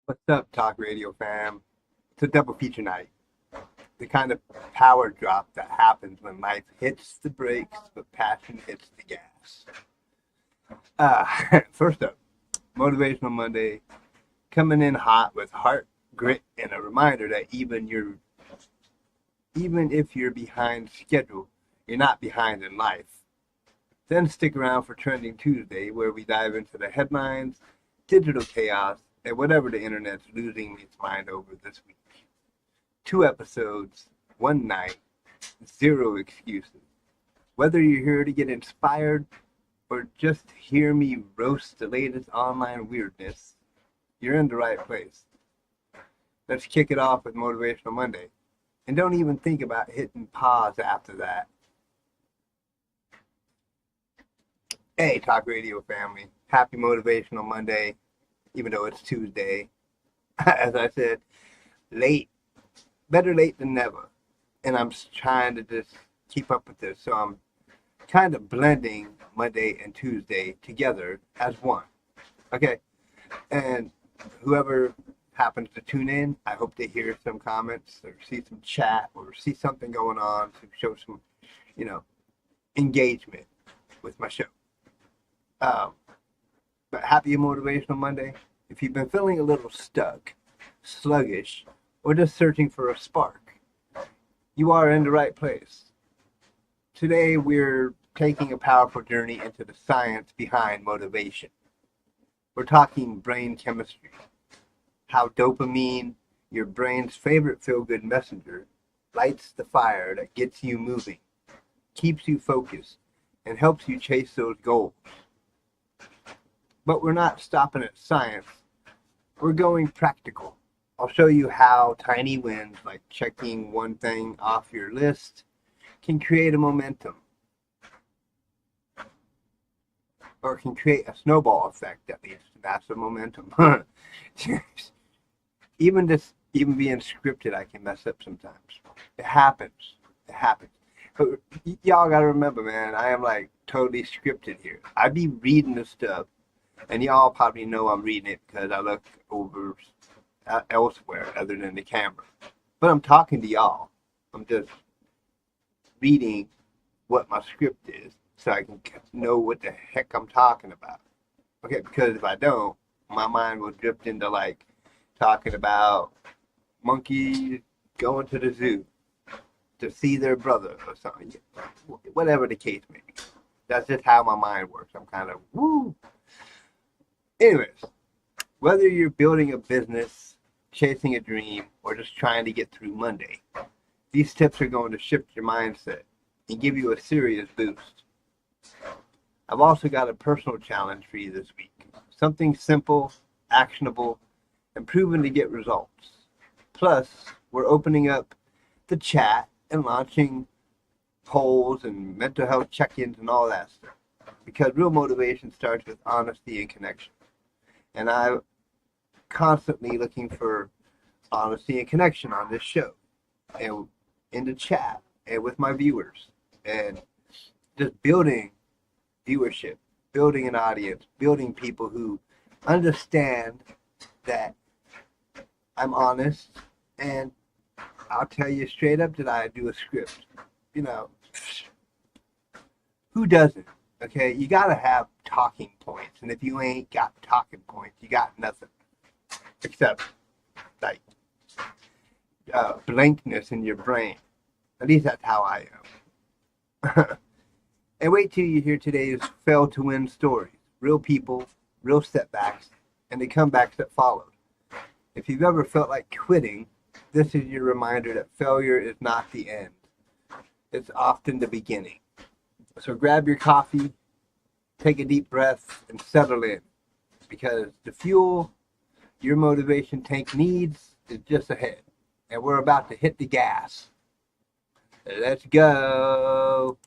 What's up, Talk Radio fam? It's a double feature night. The kind of power drop that happens when life hits the brakes, but passion hits the gas. First up, Motivational Monday, coming in hot with heart, grit, and a reminder that even if you're behind schedule, you're not behind in life. Then stick around for Trending Tuesday, where we dive into the headlines, digital chaos, and whatever the internet's losing its mind over this week. 2 episodes, 1 night, 0 excuses. Whether you're here to get inspired or just hear me roast the latest online weirdness, you're in the right place. Let's kick it off with Motivational Monday. And don't even think about hitting pause after that. Hey, Talk Radio family. Happy Motivational Monday, even though it's Tuesday. As I said, better late than never. And I'm trying to just keep up with this. So I'm kind of blending Monday and Tuesday together as one. Okay? And whoever happens to tune in, I hope they hear some comments or see some chat or see something going on to show some, engagement with my show. But happy Motivational Monday. If you've been feeling a little stuck, sluggish, or just searching for a spark, you are in the right place. Today we're taking a powerful journey into the science behind motivation. We're talking brain chemistry, how dopamine, your brain's favorite feel-good messenger, lights the fire that gets you moving, keeps you focused, and helps you chase those goals. But we're not stopping at science. We're going practical. I'll show you how tiny wins, like checking one thing off your list, can create a momentum. Or can create a snowball effect that leads to massive momentum. Even being scripted, I can mess up sometimes. It happens. But y'all gotta remember, man, I am like totally scripted here. I be reading this stuff, and y'all probably know I'm reading it because I look over elsewhere other than the camera. But I'm talking to y'all. I'm just reading what my script is so I can know what the heck I'm talking about. Okay, because if I don't, my mind will drift into like talking about monkeys going to the zoo to see their brother or something. Whatever the case may be. That's just how my mind works. I'm kind of woo. Anyways, whether you're building a business, chasing a dream, or just trying to get through Monday, these tips are going to shift your mindset and give you a serious boost. I've also got a personal challenge for you this week. Something simple, actionable, and proven to get results. Plus, we're opening up the chat and launching polls and mental health check-ins and all that stuff. Because real motivation starts with honesty and connection. And I'm constantly looking for honesty and connection on this show and in the chat and with my viewers. And just building viewership, building an audience, building people who understand that I'm honest, and I'll tell you straight up that I do a script. Who doesn't? Okay, you gotta have talking points, and if you ain't got talking points, you got nothing. Except, like, blankness in your brain. At least that's how I am. And wait till you hear today's fail to win stories. Real people, real setbacks, and the comebacks that followed. If you've ever felt like quitting, this is your reminder that failure is not the end. It's often the beginning. So grab your coffee, take a deep breath, and settle in. Because the fuel your motivation tank needs is just ahead. And we're about to hit the gas. Let's go.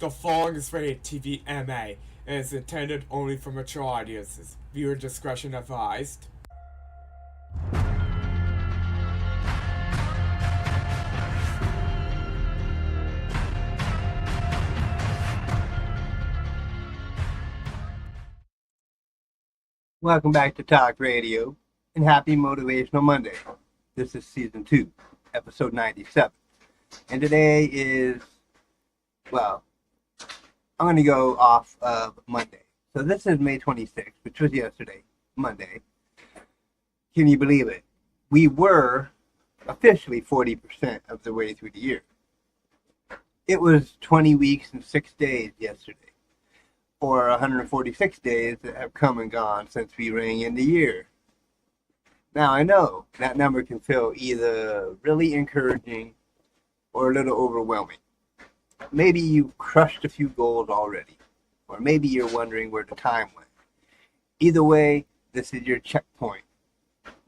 The following is rated TV MA and is intended only for mature audiences. Viewer discretion advised. Welcome back to Talk Radio and happy Motivational Monday. This is season 2, episode 97. And today is, well, I'm going to go off of Monday. So this is May 26th, which was yesterday, Monday. Can you believe it? We were officially 40% of the way through the year. It was 20 weeks and 6 days yesterday, or 146 days that have come and gone since we rang in the year. Now I know that number can feel either really encouraging or a little overwhelming. Maybe you've crushed a few goals already, or maybe you're wondering where the time went. Either way, this is your checkpoint,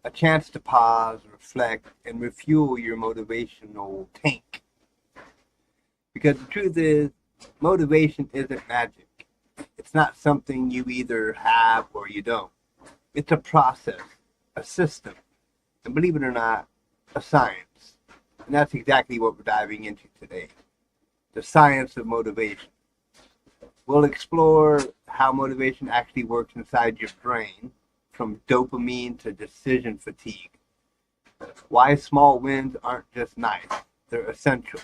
a chance to pause, reflect, and refuel your motivational tank. Because the truth is, motivation isn't magic. It's not something you either have or you don't. It's a process, a system, and believe it or not, a science. And that's exactly what we're diving into today. The science of motivation. We'll explore how motivation actually works inside your brain, from dopamine to decision fatigue. Why small wins aren't just nice, they're essential.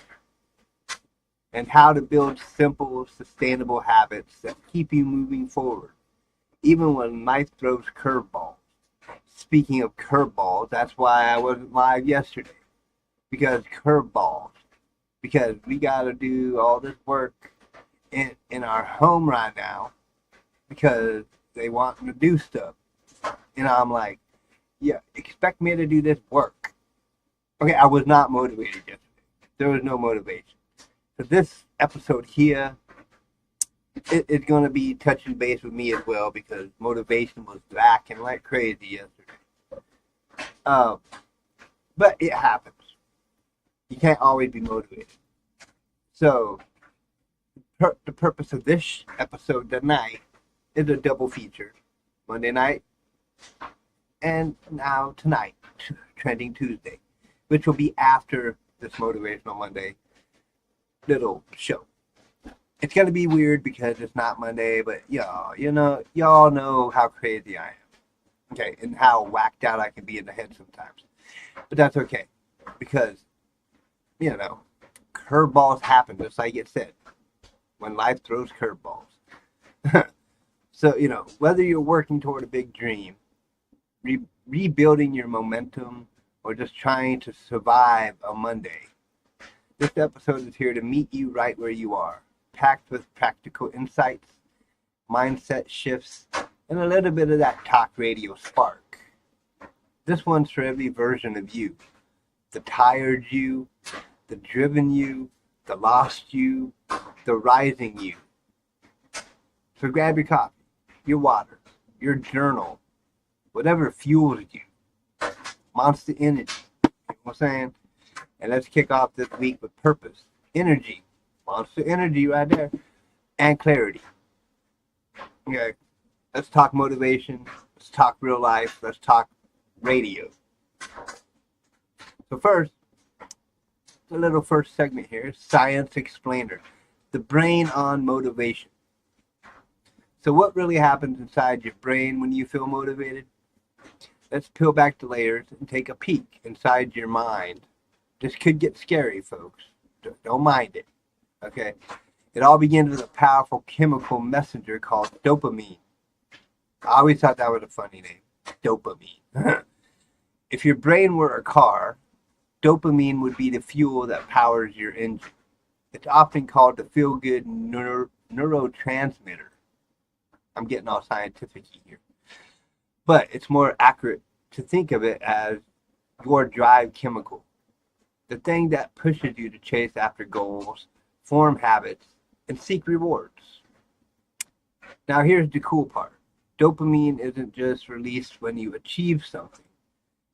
And how to build simple, sustainable habits that keep you moving forward, even when life throws curveballs. Speaking of curveballs, that's why I wasn't live yesterday. Because curveballs. Because we got to do all this work in our home right now because they want to do stuff. And I'm like, yeah, expect me to do this work. Okay, I was not motivated yesterday. There was no motivation. So this episode here, it's going to be touching base with me as well because motivation was lacking like crazy yesterday. But it happens. You can't always be motivated. So the purpose of this episode tonight is a double feature. Monday night and now tonight, Trending Tuesday, which will be after this Motivational Monday little show. It's gonna be weird because it's not Monday, but y'all know how crazy I am. Okay, and how whacked out I can be in the head sometimes. But that's okay. Because, curveballs happen, just like it said. When life throws curveballs. So, whether you're working toward a big dream, rebuilding your momentum, or just trying to survive a Monday, this episode is here to meet you right where you are, packed with practical insights, mindset shifts, and a little bit of that talk radio spark. This one's for every version of you. The tired you, the driven you, the lost you, the rising you. So grab your coffee, your water, your journal, whatever fuels you. Monster energy. You know what I'm saying? And let's kick off this week with purpose, energy, monster energy right there, and clarity. Okay, let's talk motivation. Let's talk real life. Let's talk radio. So first, the little first segment here, Science Explainer, the brain on motivation. So what really happens inside your brain when you feel motivated? Let's peel back the layers and take a peek inside your mind. This could get scary, folks. Don't mind it, okay? It all begins with a powerful chemical messenger called dopamine. I always thought that was a funny name, dopamine. If your brain were a car, dopamine would be the fuel that powers your engine. It's often called the feel-good neurotransmitter. I'm getting all scientific here. But it's more accurate to think of it as your drive chemical. The thing that pushes you to chase after goals, form habits, and seek rewards. Now here's the cool part. Dopamine isn't just released when you achieve something.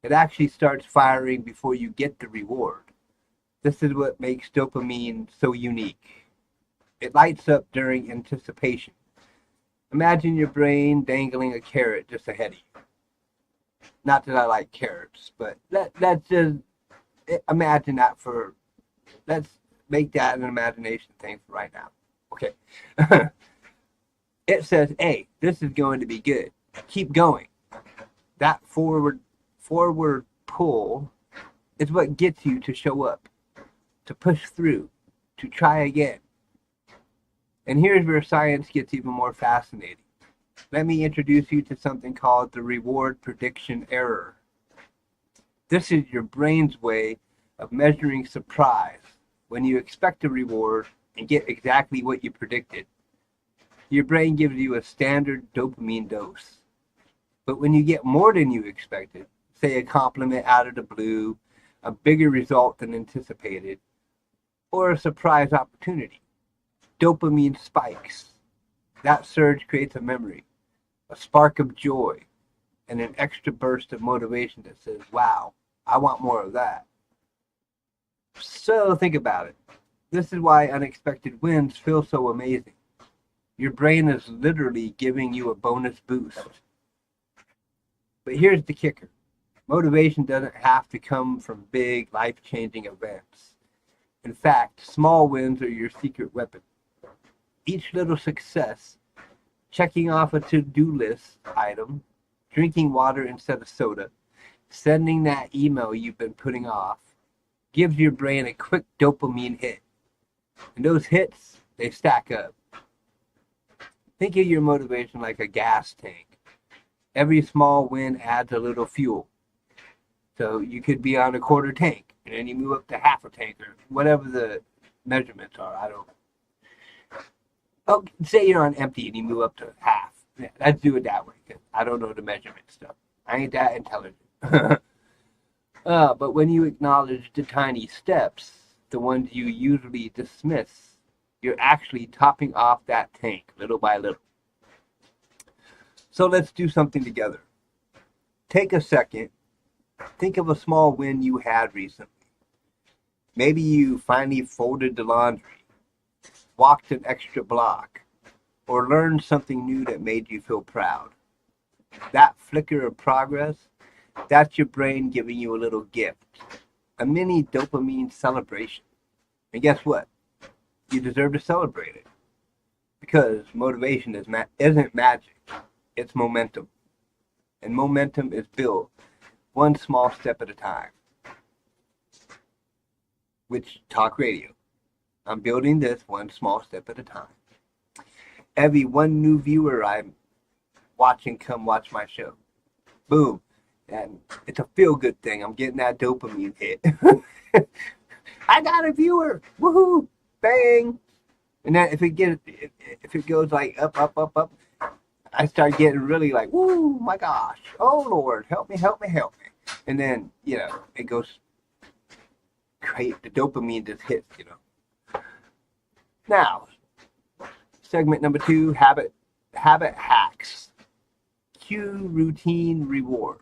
It actually starts firing before you get the reward. This is what makes dopamine so unique. It lights up during anticipation. Imagine your brain dangling a carrot just ahead of you. Not that I like carrots, but let's just imagine that for, let's make that an imagination thing for right now. Okay. It says, hey, this is going to be good. Keep going. That forward pull is what gets you to show up, to push through, to try again. And here's where science gets even more fascinating. Let me introduce you to something called the reward prediction error. This is your brain's way of measuring surprise when you expect a reward and get exactly what you predicted. Your brain gives you a standard dopamine dose. But when you get more than you expected, say a compliment out of the blue, a bigger result than anticipated, or a surprise opportunity, dopamine spikes. That surge creates a memory, a spark of joy, and an extra burst of motivation that says, wow, I want more of that. So think about it. This is why unexpected wins feel so amazing. Your brain is literally giving you a bonus boost. But here's the kicker. Motivation doesn't have to come from big, life-changing events. In fact, small wins are your secret weapon. Each little success, checking off a to-do list item, drinking water instead of soda, sending that email you've been putting off, gives your brain a quick dopamine hit. And those hits, they stack up. Think of your motivation like a gas tank. Every small win adds a little fuel. So you could be on a quarter tank, and then you move up to half a tank, or whatever the measurements are. I don't. Oh, say you're on empty and you move up to half. Yeah, let's do it that way, because I don't know the measurement stuff. I ain't that intelligent. But when you acknowledge the tiny steps, the ones you usually dismiss, you're actually topping off that tank little by little. So let's do something together. Take a second. Think of a small win you had recently. Maybe you finally folded the laundry, walked an extra block, or learned something new that made you feel proud. That flicker of progress, that's your brain giving you a little gift, a mini dopamine celebration. And guess what? You deserve to celebrate it. Because motivation isn't magic, it's momentum. And momentum is built one small step at a time. Which talk radio. I'm building this one small step at a time. Every one new viewer I'm watching come watch my show. Boom. And it's a feel-good thing. I'm getting that dopamine hit. I got a viewer. Woohoo! Bang! And then if it goes like up, I start getting really like, woo, my gosh. Oh, Lord, help me. And then, it goes great. The dopamine just hits. Now, segment number 2, habit hacks. Cue, routine, reward.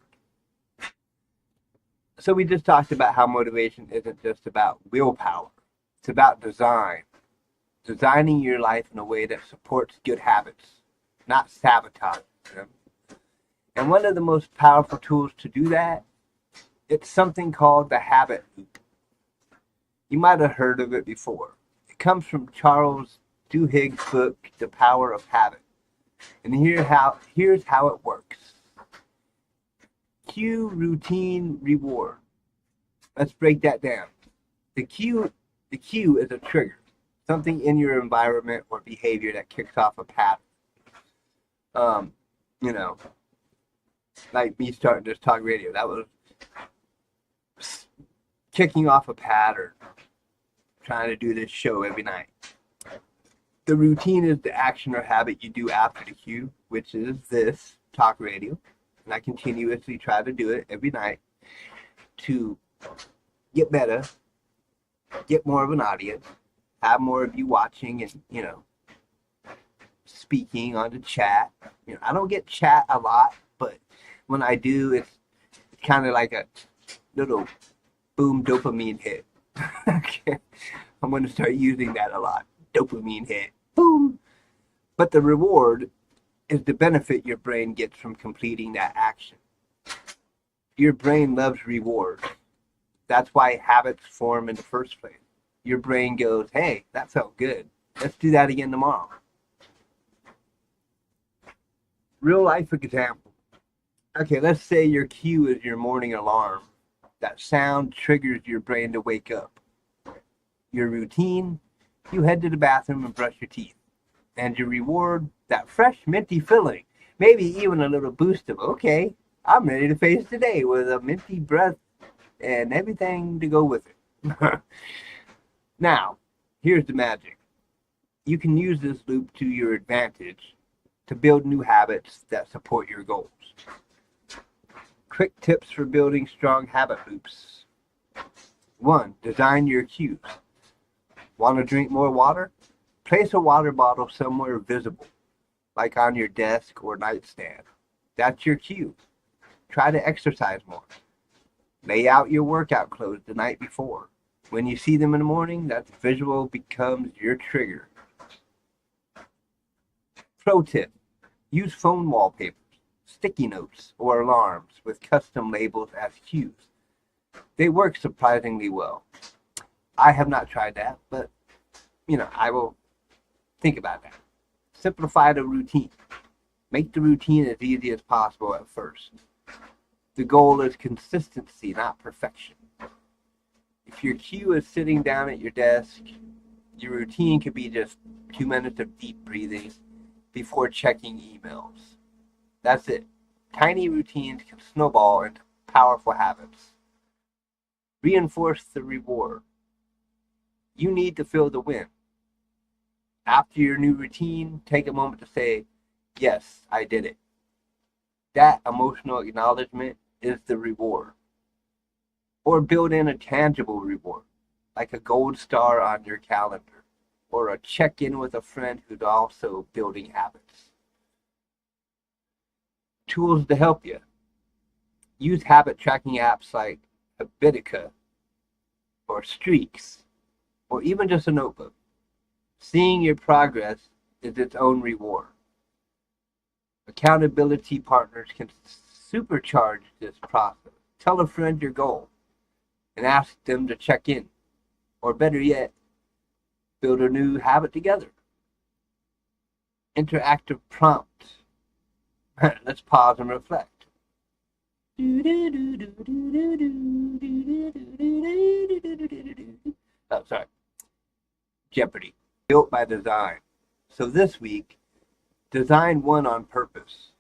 So we just talked about how motivation isn't just about willpower. It's about design. Designing your life in a way that supports good habits, not sabotage them. And one of the most powerful tools to do that, it's something called the habit loop. You might have heard of it before. It comes from Charles Duhigg's book, The Power of Habit. And here's how it works. Cue, routine, reward. Let's break that down. The cue is a trigger, something in your environment or behavior that kicks off a pattern. Like me starting this talk radio, that was kicking off a pattern, trying to do this show every night. The routine is the action or habit you do after the cue, which is this talk radio. And I continuously try to do it every night to get better, get more of an audience, have more of you watching and, speaking on the chat. I don't get chat a lot, but when I do, it's kind of like a little boom dopamine hit. Okay. I'm going to start using that a lot. dopamine hit. Boom. But the reward is the benefit your brain gets from completing that action. Your brain loves rewards. That's why habits form in the first place. Your brain goes, hey, that felt good. Let's do that again tomorrow. Real life example. Okay, let's say your cue is your morning alarm. That sound triggers your brain to wake up. Your routine, you head to the bathroom and brush your teeth. And your reward, that fresh, minty feeling. Maybe even a little boost of, okay, I'm ready to face the day with a minty breath and everything to go with it. Now, here's the magic. You can use this loop to your advantage to build new habits that support your goals. Quick tips for building strong habit loops. 1. Design your cues. Want to drink more water? Place a water bottle somewhere visible, like on your desk or nightstand. That's your cue. Try to exercise more. Lay out your workout clothes the night before. When you see them in the morning, that visual becomes your trigger. Pro tip. Use phone wallpapers, sticky notes, or alarms with custom labels as cues. They work surprisingly well. I have not tried that, but, I will think about that. Simplify the routine. Make the routine as easy as possible at first. The goal is consistency, not perfection. If your cue is sitting down at your desk, your routine could be just 2 minutes of deep breathing before checking emails. That's it. Tiny routines can snowball into powerful habits. Reinforce the reward. You need to feel the win. After your new routine, take a moment to say, yes, I did it. That emotional acknowledgement is the reward. Or build in a tangible reward, like a gold star on your calendar, or a check-in with a friend who's also building habits. Tools to help you. Use habit tracking apps like Habitica, or Streaks, or even just a notebook. Seeing your progress is its own reward. Accountability partners can supercharge this process. Tell a friend your goal and ask them to check in. Or better yet, build a new habit together. Interactive prompts. Let's pause and reflect. Oh, sorry. Jeopardy. Built by design. So this week, design one on purpose.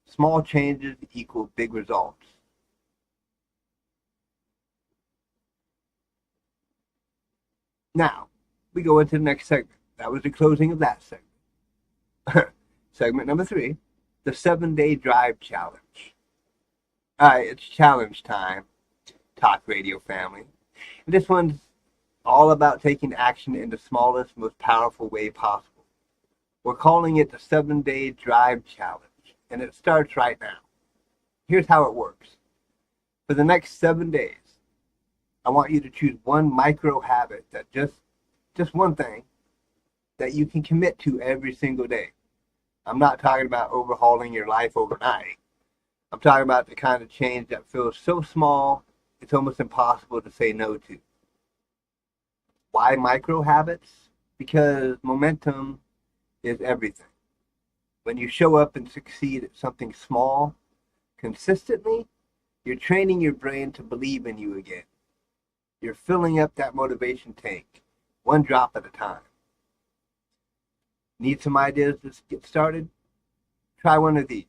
Small changes equal big results. Now, we go into the next segment. That was the closing of that segment. Segment number 3, the 7-day drive challenge. Alright, it's challenge time, Talk Radio family. And this one's all about taking action in the smallest, most powerful way possible. We're calling it the 7-day drive challenge, and it starts right now. Here's how it works. For the next 7 days, I want you to choose one micro habit that just one thing that you can commit to every single day. I'm not talking about overhauling your life overnight. I'm talking about the kind of change that feels so small, it's almost impossible to say no to. Why micro habits? Because momentum is everything. When you show up and succeed at something small, consistently, you're training your brain to believe in you again. You're filling up that motivation tank, one drop at a time. Need some ideas to get started? Try one of these.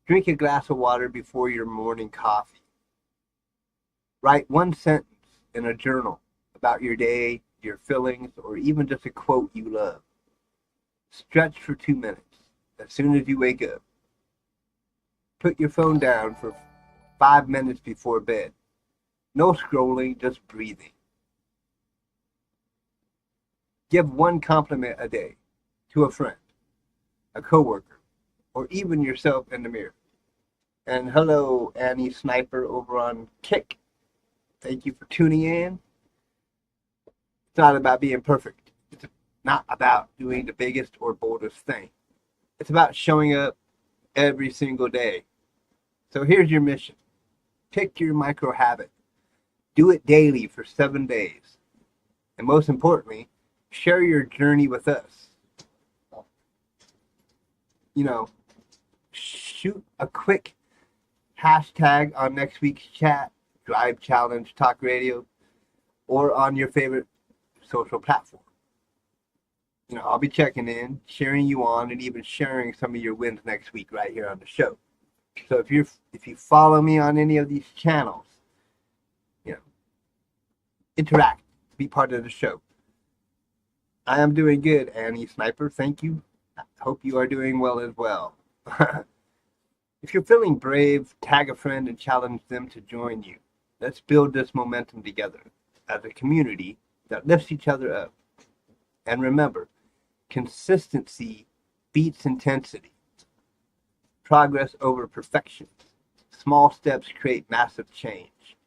Drink a glass of water before your morning coffee. Write one sentence in a journal about your day, your feelings, or even just a quote you love. Stretch for 2 minutes as soon as you wake up. Put your phone down for 5 minutes before bed. No scrolling, just breathing. Give one compliment a day to a friend, a coworker, or even yourself in the mirror. And hello, Annie Sniper over on Kick. Thank you for tuning in. It's not about being perfect. not about doing the biggest or boldest thing. It's about showing up every single day. So here's your mission. Pick your micro habit. Do it daily for 7 days. And most importantly, share your journey with us. You know, shoot a quick hashtag on next week's chat, Drive Challenge Talk Radio, or on your favorite social platform. I'll be checking in, cheering you on, and even sharing some of your wins next week right here on the show. So if you follow me on any of these channels, interact, be part of the show. I am doing good, Annie Sniper. Thank you. I hope you are doing well as well. If you're feeling brave, tag a friend and challenge them to join you. Let's build this momentum together as a community that lifts each other up. And remember, consistency beats intensity. Progress over perfection. Small steps create massive change.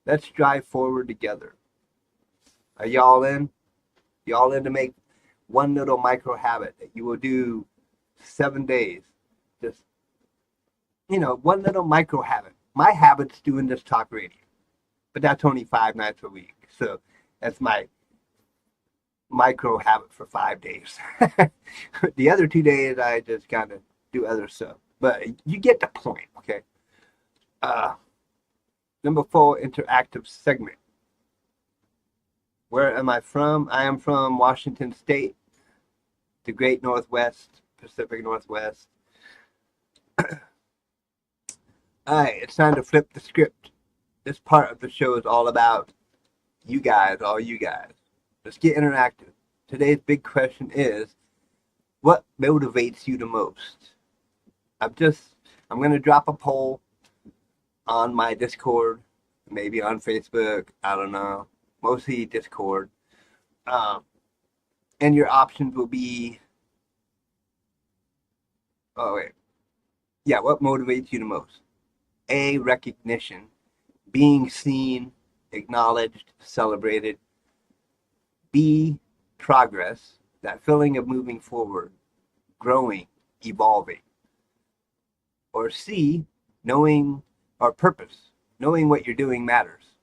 Let's drive forward together. Are y'all in? Y'all in to make one little micro habit that you will do 7 days? Just, one little micro habit. My habit's doing this talk radio, but that's only 5 nights a week. So that's my micro habit for 5 days. The other 2 days, I just kind of do other stuff. But you get the point, okay? Number 4, interactive segment. Where am I from? I am from Washington State, the great Northwest, Pacific Northwest. All right, it's time to flip the script. This part of the show is all about you guys, all you guys. Let's get interactive. Today's big question is, what motivates you the most? I'm going to drop a poll on my Discord, maybe on Facebook, I don't know, mostly Discord. And your options will be, what motivates you the most? A, recognition, being seen, acknowledged, celebrated. B, progress, that feeling of moving forward, growing, evolving. Or C, knowing, or purpose, knowing what you're doing matters.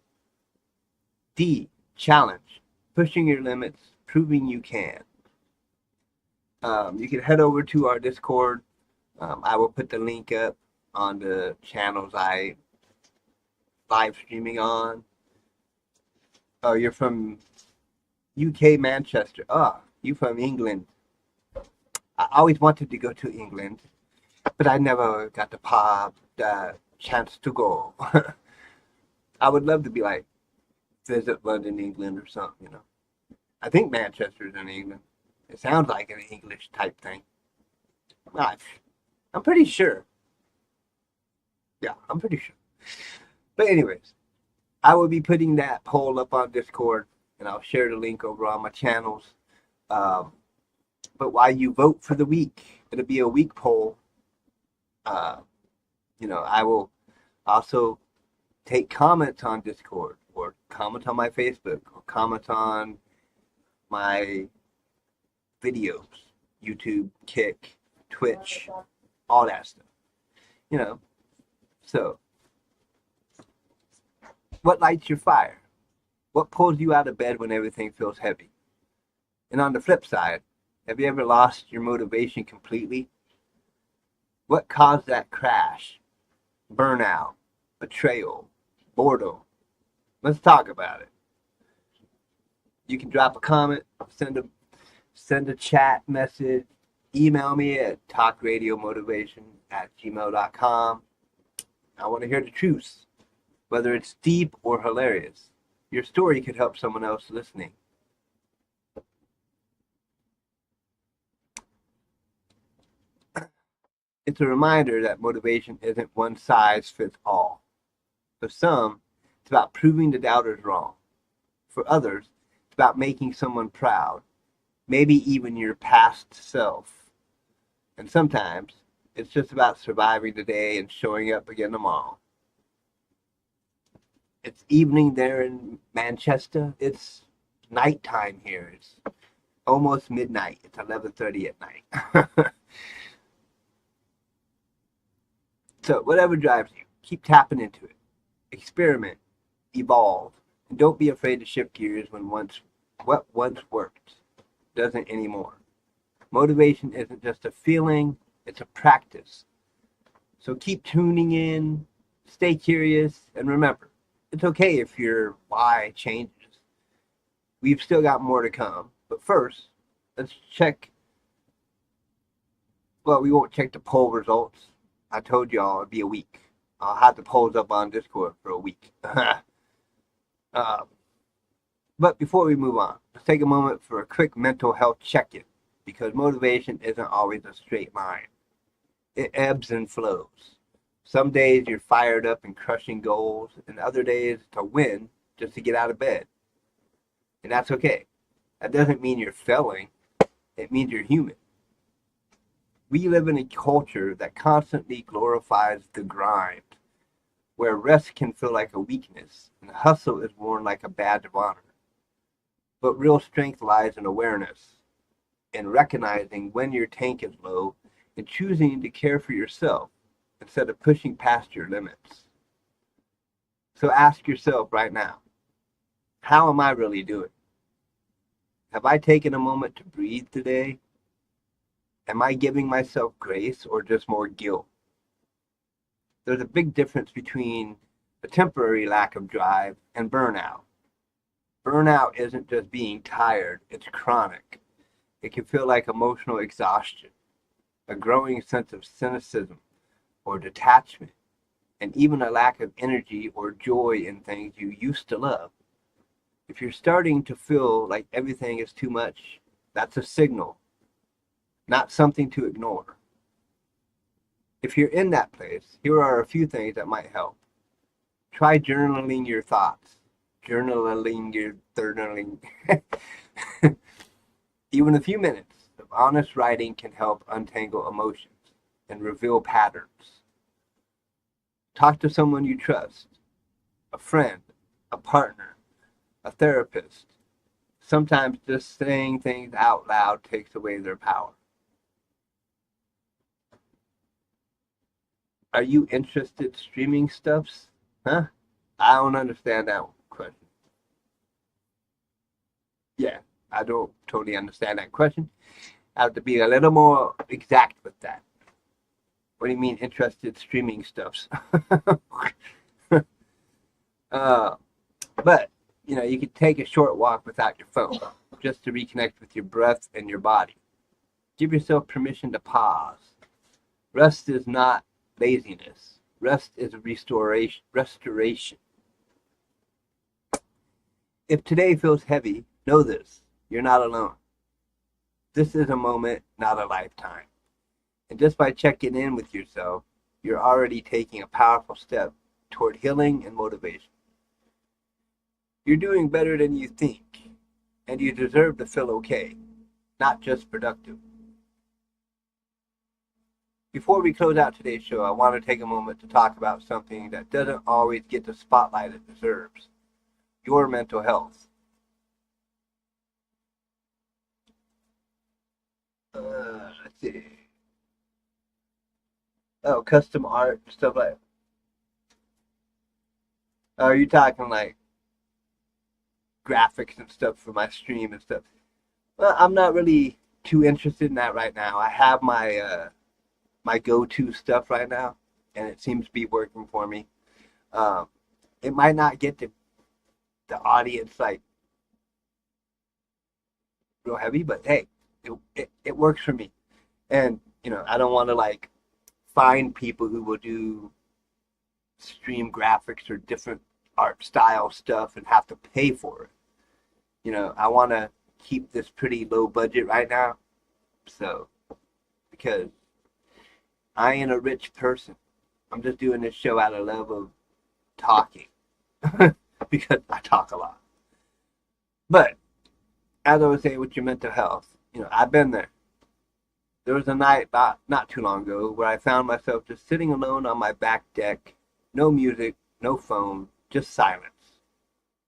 D, challenge, pushing your limits, proving you can. You can head over to our Discord. I will put the link up on the channels I live streaming on. Oh, you're from UK, Manchester. Oh, you from England. I always wanted to go to England, but I never got the chance to go. I would love to visit London, England or something, I think Manchester's in England. It sounds like an English type thing. I'm pretty sure. Yeah, I'm pretty sure. But anyways, I will be putting that poll up on Discord, and I'll share the link over on my channels. But while you vote for the week, it'll be a week poll. I will also take comments on Discord, or comment on my Facebook, or comment on my videos, YouTube, Kick, Twitch, all that stuff. So what lights your fire? What pulls you out of bed when everything feels heavy? And on the flip side, have you ever lost your motivation completely? What caused that crash? Burnout, betrayal, boredom. Let's talk about it. You can drop a comment, send a chat message, email me at talkradiomotivation@gmail.com. I want to hear the truth, whether it's deep or hilarious. Your story could help someone else listening. It's a reminder that motivation isn't one size fits all. For some, it's about proving the doubters wrong. For others, it's about making someone proud, maybe even your past self. And sometimes, it's just about surviving the day and showing up again tomorrow. It's evening there in Manchester. It's nighttime here. It's almost midnight. It's 11:30 at night. So whatever drives you, keep tapping into it. Experiment, evolve, and don't be afraid to shift gears when what once worked doesn't anymore. Motivation isn't just a feeling, it's a practice. So keep tuning in, stay curious, and remember, it's okay if your why changes. We've still got more to come, but first, let's check. Well, we won't check the poll results. I told y'all it'd be a week. I'll have the polls up on Discord for a week. But before we move on, let's take a moment for a quick mental health check-in, because motivation isn't always a straight line. It ebbs and flows. Some days you're fired up and crushing goals, and other days it's a win just to get out of bed. And that's okay. That doesn't mean you're failing. It means you're human. We live in a culture that constantly glorifies the grind, where rest can feel like a weakness and hustle is worn like a badge of honor. But real strength lies in awareness, in recognizing when your tank is low and choosing to care for yourself instead of pushing past your limits. So ask yourself right now, how am I really doing? Have I taken a moment to breathe today? Am I giving myself grace or just more guilt? There's a big difference between a temporary lack of drive and burnout. Burnout isn't just being tired, it's chronic. It can feel like emotional exhaustion, a growing sense of cynicism or detachment, and even a lack of energy or joy in things you used to love. If you're starting to feel like everything is too much, that's a signal, not something to ignore. If you're in that place, here are a few things that might help. Try journaling your thoughts. Journaling. Even a few minutes of honest writing can help untangle emotions and reveal patterns. Talk to someone you trust, a friend, a partner, a therapist. Sometimes just saying things out loud takes away their power. Are you interested streaming stuffs? Huh? I don't understand that question. Yeah, I don't totally understand that question. I have to be a little more exact with that. What do you mean interested streaming stuffs? But, you could take a short walk without your phone just to reconnect with your breath and your body. Give yourself permission to pause. Rest is not laziness. Rest is restoration. If today feels heavy, know this. You're not alone. This is a moment, not a lifetime. And just by checking in with yourself, you're already taking a powerful step toward healing and motivation. You're doing better than you think, and you deserve to feel okay, not just productive. Before we close out today's show, I want to take a moment to talk about something that doesn't always get the spotlight it deserves: your mental health. Let's see. Oh, custom art, stuff like that. Are you talking like graphics and stuff for my stream and stuff? Well, I'm not really too interested in that right now. I have my go-to stuff right now, and it seems to be working for me. It might not get the audience like real heavy, but hey, it works for me. And I don't want to like find people who will do stream graphics or different art style stuff and have to pay for it. I want to keep this pretty low budget right now. So, because I ain't a rich person. I'm just doing this show out of love of talking. Because I talk a lot. But, as I was saying with your mental health, I've been there. There was a night not too long ago where I found myself just sitting alone on my back deck. No music, no phone, just silence.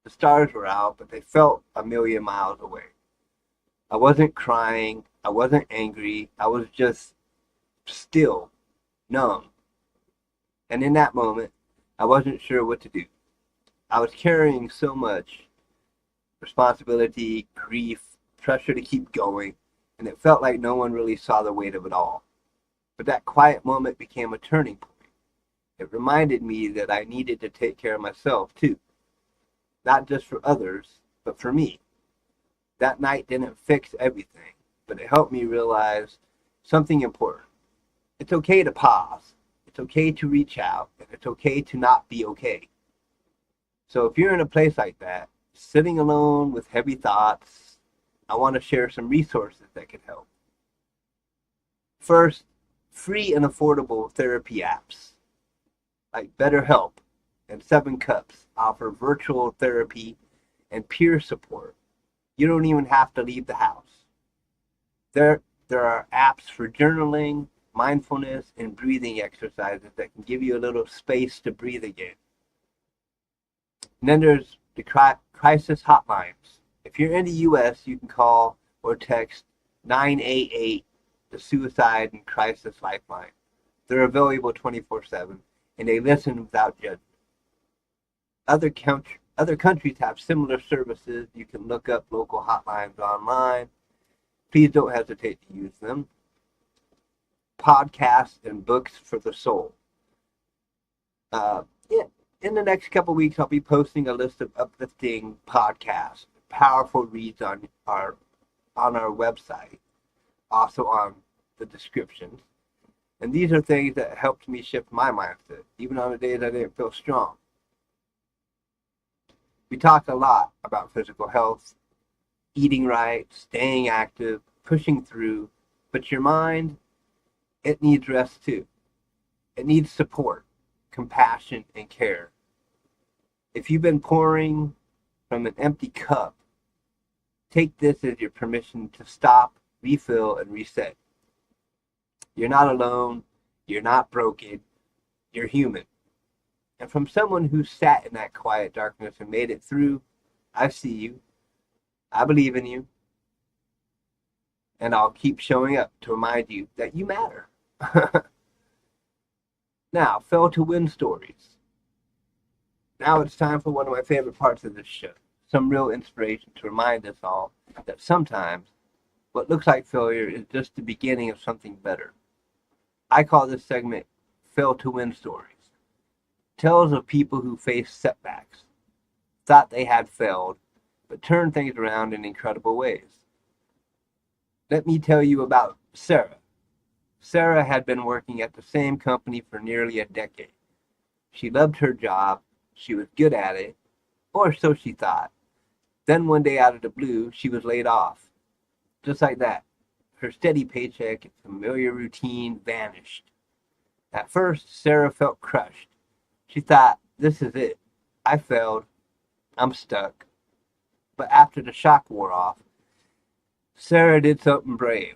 The stars were out, but they felt a million miles away. I wasn't crying. I wasn't angry. I was just still, numb. And in that moment, I wasn't sure what to do. I was carrying so much responsibility, grief, pressure to keep going, and it felt like no one really saw the weight of it all. But that quiet moment became a turning point. It reminded me that I needed to take care of myself too, not just for others, but for me. That night didn't fix everything, but it helped me realize something important. It's okay to pause. It's okay to reach out, and it's okay to not be okay. So if you're in a place like that, sitting alone with heavy thoughts, I want to share some resources that can help. First, free and affordable therapy apps like BetterHelp and 7 Cups offer virtual therapy and peer support. You don't even have to leave the house. There are apps for journaling, mindfulness, and breathing exercises that can give you a little space to breathe again. And then there's the crisis hotlines. If you're in the U.S., you can call or text 988, the Suicide and Crisis Lifeline. They're available 24/7, and they listen without judgment. Other countries have similar services. You can look up local hotlines online. Please don't hesitate to use them. Podcasts and books for the soul. In the next couple weeks, I'll be posting a list of uplifting podcasts, powerful reads on our website, also on the descriptions. And these are things that helped me shift my mindset, even on the days I didn't feel strong. We talk a lot about physical health, eating right, staying active, pushing through, but your mind, it needs rest too. It needs support, compassion, and care. If you've been pouring from an empty cup, take this as your permission to stop, refill, and reset. You're not alone. You're not broken. You're human. And from someone who sat in that quiet darkness and made it through, I see you. I believe in you. And I'll keep showing up to remind you that you matter. Now, fail to win stories. Now it's time for one of my favorite parts of this show. Some real inspiration to remind us all that sometimes what looks like failure is just the beginning of something better. I call this segment Fail to Win Stories. Tales of people who faced setbacks, thought they had failed, but turned things around in incredible ways. Let me tell you about Sarah. Sarah had been working at the same company for nearly a decade. She loved her job, she was good at it, or so she thought. Then one day out of the blue, she was laid off. Just like that, her steady paycheck and familiar routine vanished. At first, Sarah felt crushed. She thought, this is it. I failed. I'm stuck. But after the shock wore off, Sarah did something brave.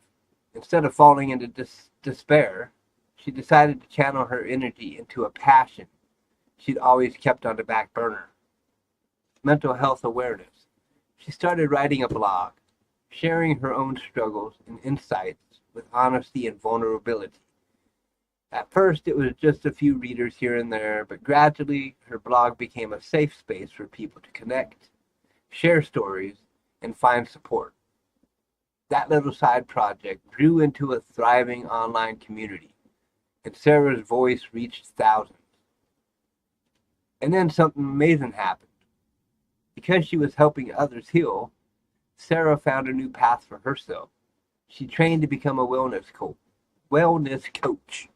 Instead of falling into despair, she decided to channel her energy into a passion she'd always kept on the back burner: mental health awareness. She started writing a blog, sharing her own struggles and insights with honesty and vulnerability. At first, it was just a few readers here and there, but gradually her blog became a safe space for people to connect, share stories, and find support. That little side project grew into a thriving online community, and Sarah's voice reached thousands. And then something amazing happened. Because she was helping others heal, Sarah found a new path for herself. She trained to become a wellness coach.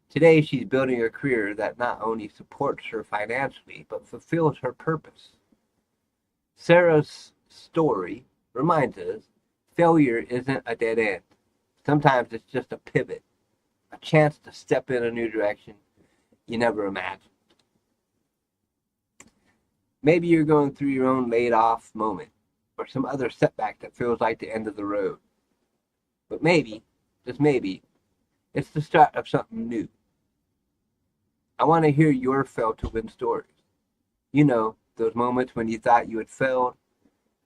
Today, she's building a career that not only supports her financially, but fulfills her purpose. Sarah's story reminds us failure isn't a dead end. Sometimes it's just a pivot, a chance to step in a new direction you never imagined. Maybe you're going through your own laid off moment or some other setback that feels like the end of the road. But maybe, just maybe, it's the start of something new. I want to hear your fail to win stories. You know, those moments when you thought you had failed,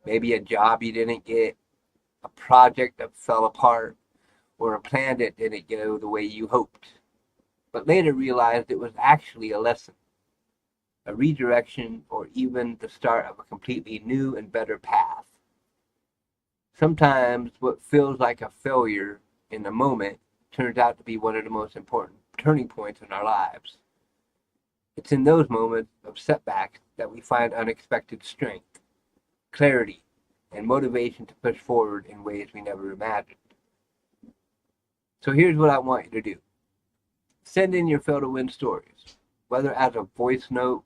Maybe a job you didn't get, a project that fell apart, or a plan that didn't go the way you hoped, but later realized it was actually a lesson, a redirection, or even the start of a completely new and better path. Sometimes what feels like a failure in the moment turns out to be one of the most important turning points in our lives. It's in those moments of setbacks that we find unexpected strength, clarity, and motivation to push forward in ways we never imagined. So here's what I want you to do. Send in your fail to win stories, whether as a voice note,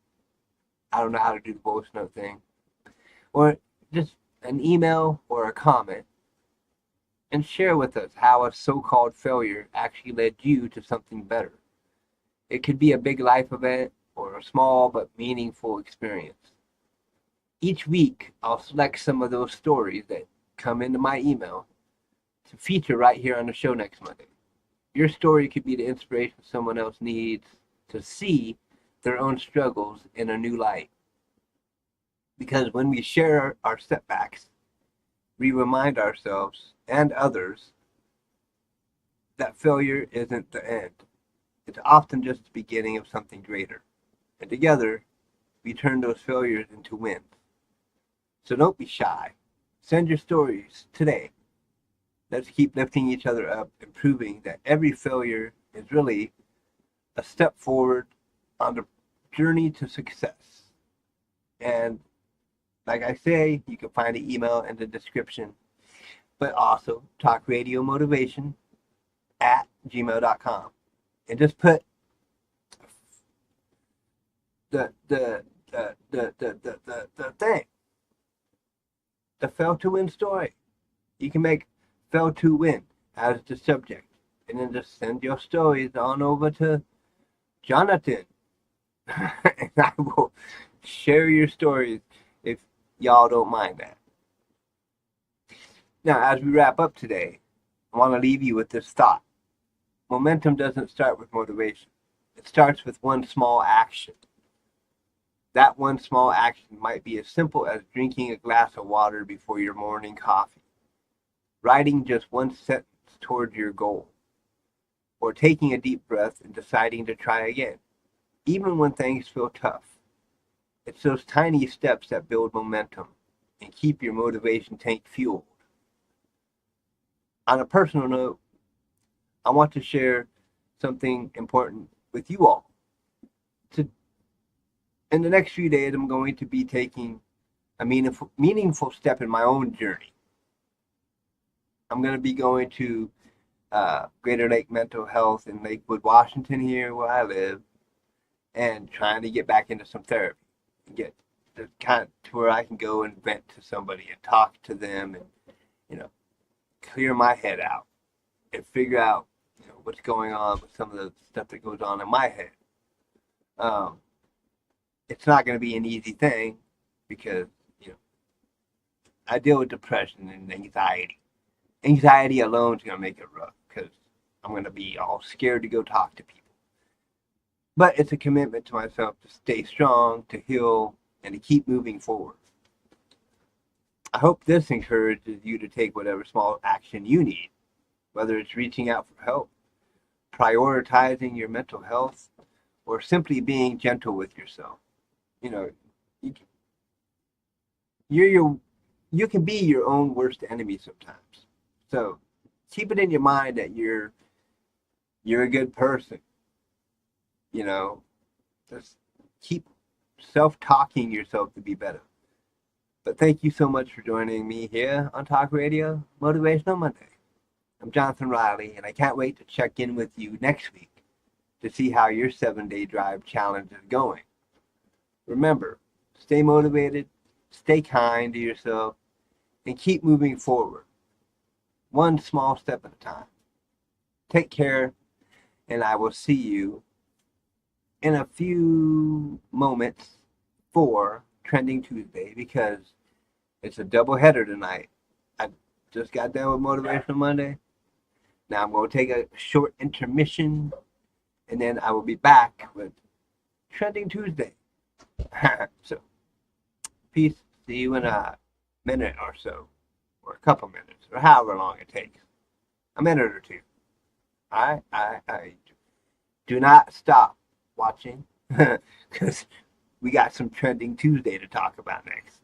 I don't know how to do the voice note thing, or just an email or a comment, and share with us how a so-called failure actually led you to something better. It could be a big life event or a small but meaningful experience. Each week, I'll select some of those stories that come into my email to feature right here on the show next Monday. Your story could be the inspiration someone else needs to see their own struggles in a new light. Because when we share our setbacks, we remind ourselves and others that failure isn't the end. It's often just the beginning of something greater. And together, we turn those failures into wins. So don't be shy. Send your stories today. Let's keep lifting each other up and proving that every failure is really a step forward on the journey to success. And like I say, you can find the email in the description, but also talkradiomotivation@gmail.com. And just put the thing, the fail to win story. You can make fail to win as the subject, and then just send your stories on over to Jonathan, and I will share your stories if y'all don't mind that. Now, as we wrap up today, I want to leave you with this thought. Momentum doesn't start with motivation. It starts with one small action. That one small action might be as simple as drinking a glass of water before your morning coffee, writing just one sentence towards your goal, or taking a deep breath and deciding to try again, even when things feel tough. It's those tiny steps that build momentum and keep your motivation tank fueled. On a personal note, I want to share something important with you all. In the next few days, I'm going to be taking a meaningful step in my own journey. I'm going to be going to Greater Lake Mental Health in Lakewood, Washington, here where I live, and trying to get back into some therapy, and get to where I can go and vent to somebody and talk to them, and clear my head out and figure out what's going on with some of the stuff that goes on in my head. It's not going to be an easy thing because I deal with depression and anxiety. Anxiety alone is going to make it rough because I'm going to be all scared to go talk to people. But it's a commitment to myself to stay strong, to heal, and to keep moving forward. I hope this encourages you to take whatever small action you need, whether it's reaching out for help, prioritizing your mental health, or simply being gentle with yourself. You can be your own worst enemy sometimes. So keep it in your mind that you're a good person. Just keep self-talking yourself to be better. But thank you so much for joining me here on Talk Radio Motivational Monday. I'm Jonathan Riley, and I can't wait to check in with you next week to see how your 7-day drive challenge is going. Remember, stay motivated, stay kind to yourself, and keep moving forward, one small step at a time. Take care, and I will see you in a few moments for Trending Tuesday, because it's a double header tonight. I just got done with Motivational Monday. Now I'm going to take a short intermission, and then I will be back with Trending Tuesday. So, peace. See you in minute or so, or a couple minutes, or however long it takes, a minute or two. I do not stop watching because we got some trending Tuesday to talk about next.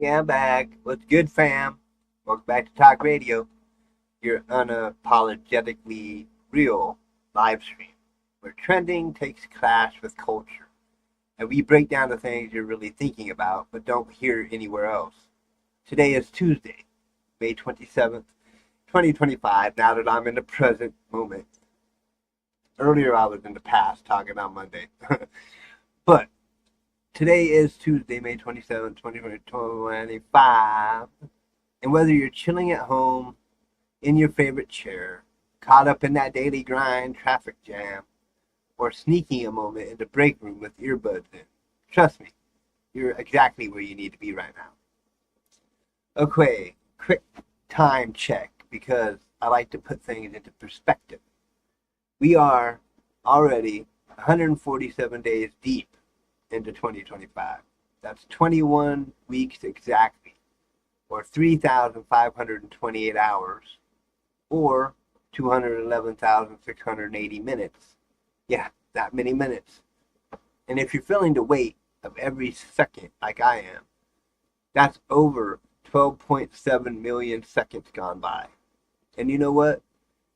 Yeah, I'm back. What's good, fam? Welcome back to Talk Radio, your unapologetically real live stream, where trending takes clash with culture, and we break down the things you're really thinking about but don't hear anywhere else. Today is Tuesday, May 27th, 2025, now that I'm in the present moment. Earlier I was in the past talking about Monday. But today is Tuesday, May 27th, 2025. And whether you're chilling at home, in your favorite chair, caught up in that daily grind, traffic jam, or sneaking a moment in the break room with earbuds in, trust me, you're exactly where you need to be right now. Okay, quick time check because I like to put things into perspective. We are already 147 days deep into 2025. That's 21 weeks exactly, or 3,528 hours, or 211,680 minutes. Yeah, that many minutes. And if you're feeling the weight of every second like I am, that's over 12.7 million seconds gone by. And you know what?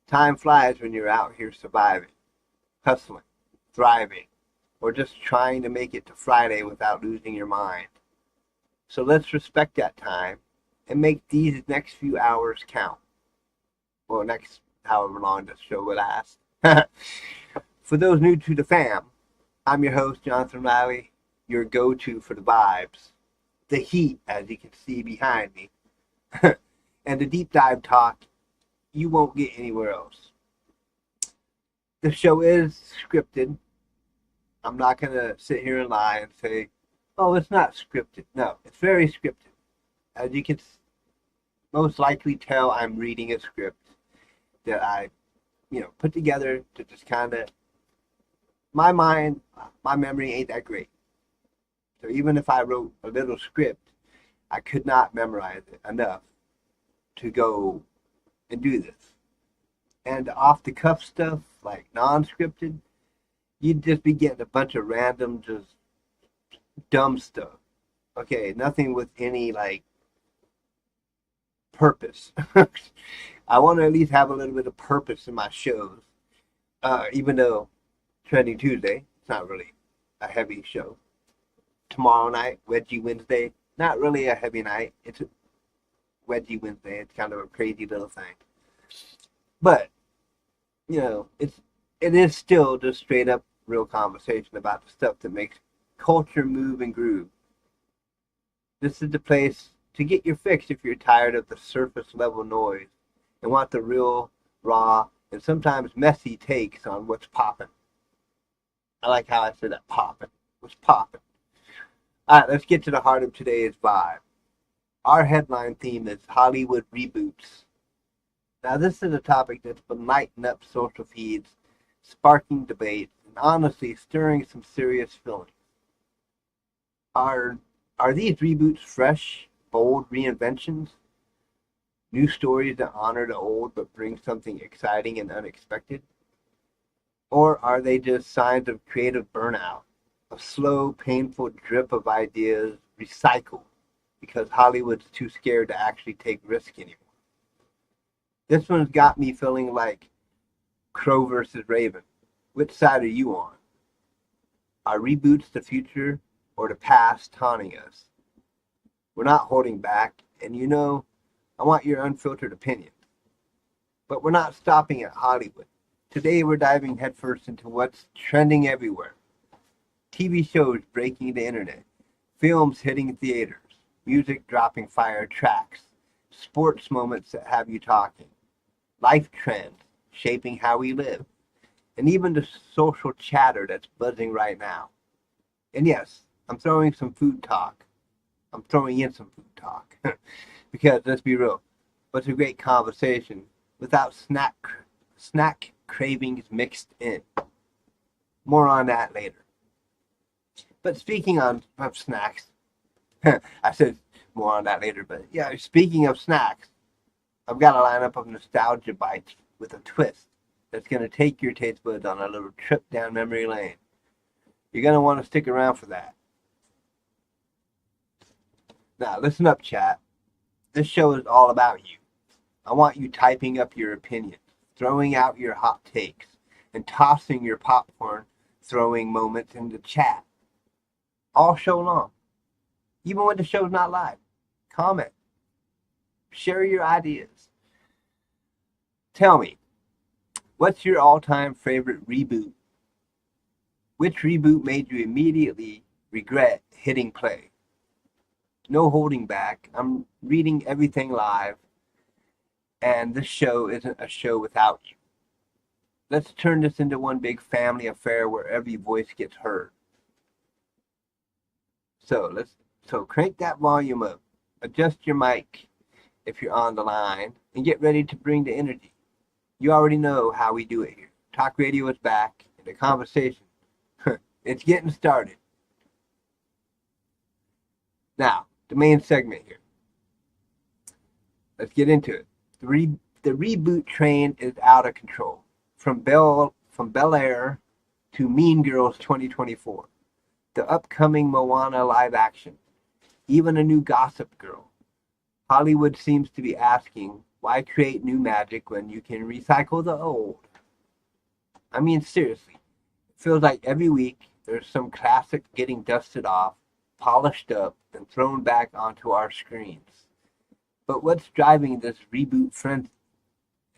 Time flies when you're out here surviving, hustling, thriving, or just trying to make it to Friday without losing your mind. So let's respect that time and make these next few hours count. Well, next however long this show will last. For those new to the fam, I'm your host, Jonathan Riley, your go-to for the vibes, the heat, as you can see behind me, and the deep dive talk you won't get anywhere else. The show is scripted. I'm not going to sit here and lie and say, oh, it's not scripted. No, it's very scripted. As you can most likely tell, I'm reading a script that I, put together to just kind of, my memory ain't that great. So even if I wrote a little script, I could not memorize it enough to go and do this. And off the cuff stuff, like non-scripted, you'd just be getting a bunch of random, just dumb stuff. Okay, nothing with any, like, purpose. I want to at least have a little bit of purpose in my shows. Even though Trending Tuesday, it's not really a heavy show. Tomorrow night, Wedgie Wednesday, not really a heavy night. It's a Wedgie Wednesday. It's kind of a crazy little thing. But, it is still just straight up real conversation about the stuff that makes culture move and groove. This is the place to get your fix if you're tired of the surface level noise and want the real, raw, and sometimes messy takes on what's popping. I like how I said that, popping. What's popping? All right, let's get to the heart of today's vibe. Our headline theme is Hollywood reboots. Now, this is a topic that's been lighting up social feeds, sparking debates, and honestly stirring some serious feelings. Are Are these reboots fresh, bold reinventions? New stories that honor the old but bring something exciting and unexpected? Or are they just signs of creative burnout? A slow, painful drip of ideas recycled because Hollywood's too scared to actually take risk anymore. This one's got me feeling like Crow versus Raven. Which side are you on? Are reboots the future or the past taunting us? We're not holding back, and I want your unfiltered opinion. But we're not stopping at Hollywood. Today we're diving headfirst into what's trending everywhere. TV shows breaking the internet, films hitting theaters, music dropping fire tracks, sports moments that have you talking, life trends shaping how we live, and even the social chatter that's buzzing right now. And yes, I'm throwing in some food talk. Because let's be real, what's a great conversation without snack cravings mixed in? More on that later. But speaking of snacks, I said more on that later, but yeah, speaking of snacks, I've got a lineup of nostalgia bites with a twist that's going to take your taste buds on a little trip down memory lane. You're going to want to stick around for that. Now, listen up, chat. This show is all about you. I want you typing up your opinions, throwing out your hot takes, and tossing your popcorn throwing moments in the chat. All show long. Even when the show's not live. Comment. Share your ideas. Tell me, what's your all-time favorite reboot? Which reboot made you immediately regret hitting play? No holding back. I'm reading everything live, and this show isn't a show without you. Let's turn this into one big family affair where every voice gets heard. So crank that volume up, adjust your mic if you're on the line, and get ready to bring the energy. You already know how we do it here. Talk radio is back, and the conversation, it's getting started. Now, the main segment here. Let's get into it. The reboot train is out of control. From Bel Air to Mean Girls 2024. The upcoming Moana live action. Even a new Gossip Girl. Hollywood seems to be asking, why create new magic when you can recycle the old? I mean, seriously. It feels like every week there's some classic getting dusted off, polished up, and thrown back onto our screens. But what's driving this reboot frenzy?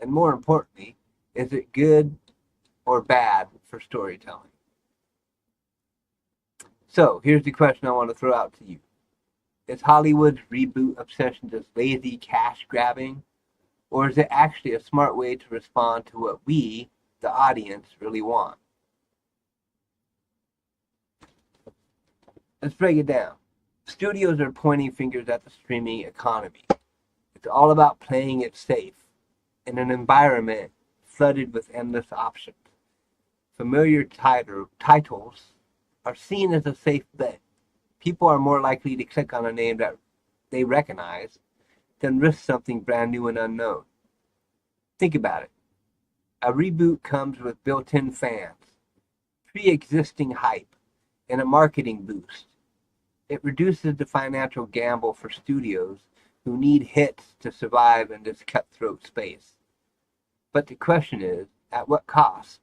And more importantly, is it good or bad for storytelling? So, here's the question I want to throw out to you. Is Hollywood's reboot obsession just lazy cash grabbing? Or is it actually a smart way to respond to what we, the audience, really want? Let's break it down. Studios are pointing fingers at the streaming economy. It's all about playing it safe in an environment flooded with endless options. Familiar titles are seen as a safe bet. People are more likely to click on a name that they recognize than risk something brand new and unknown. Think about it. A reboot comes with built-in fans, pre-existing hype, and a marketing boost. It reduces the financial gamble for studios who need hits to survive in this cutthroat space. But the question is, at what cost?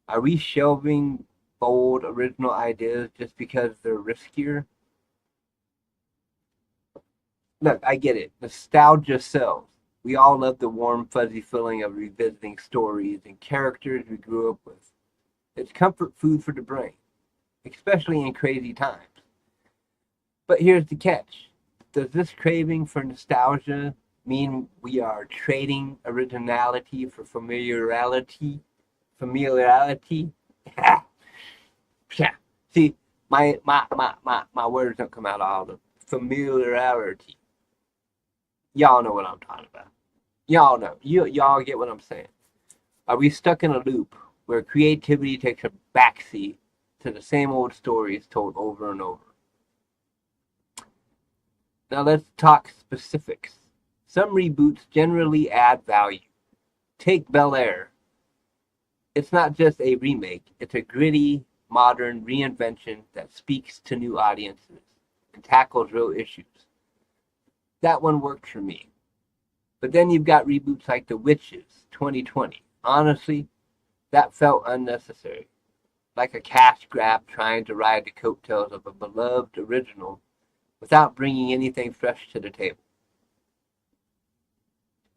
Are we shelving bold, original ideas just because they're riskier? Look, I get it. Nostalgia sells. We all love the warm, fuzzy feeling of revisiting stories and characters we grew up with. It's comfort food for the brain, especially in crazy times. But here's the catch. Does this craving for nostalgia mean we are trading originality for familiarity? Yeah. See, my words don't come out all the familiarity. Y'all know what I'm talking about. Y'all know. Y'all get what I'm saying. Are we stuck in a loop where creativity takes a backseat to the same old stories told over and over? Now let's talk specifics. Some reboots generally add value. Take Bel Air. It's not just a remake, it's a gritty, modern reinvention that speaks to new audiences and tackles real issues. That one worked for me. But then you've got reboots like The Witches 2020. Honestly, that felt unnecessary. Like a cash grab trying to ride the coattails of a beloved original without bringing anything fresh to the table.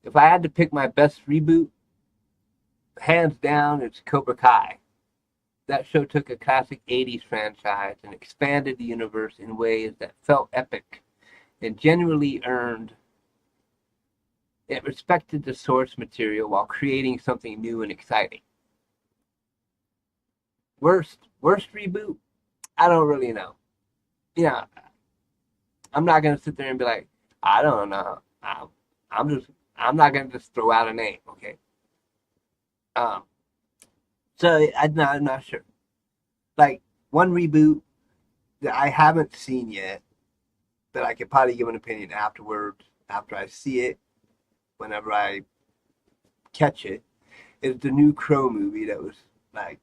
If I had to pick my best reboot, hands down, it's Cobra Kai. That show took a classic 80s franchise and expanded the universe in ways that felt epic and genuinely earned. It respected the source material while creating something new and exciting. Worst reboot? I don't really know. You know, I'm not gonna sit there and be like, I don't know. I'm not gonna just throw out a name, okay? Um, so I'm not sure. Like one reboot that I haven't seen yet, that I could probably give an opinion afterwards, after I see it, whenever I catch it, is the new Crow movie that was like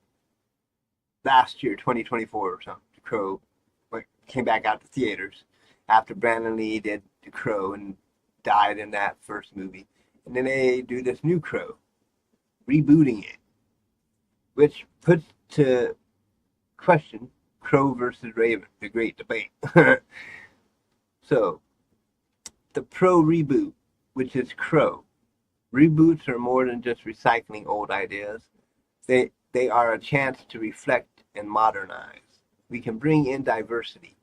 last year, 2024 or something. The Crow like came back out to theaters after Brandon Lee did The Crow and died in that first movie. And then they do this new Crow, rebooting it, which puts to question Crow versus Raven, the great debate. So, the Pro reboot, which is Crow. Reboots are more than just recycling old ideas. They are a chance to reflect and modernize. We can bring in diversity,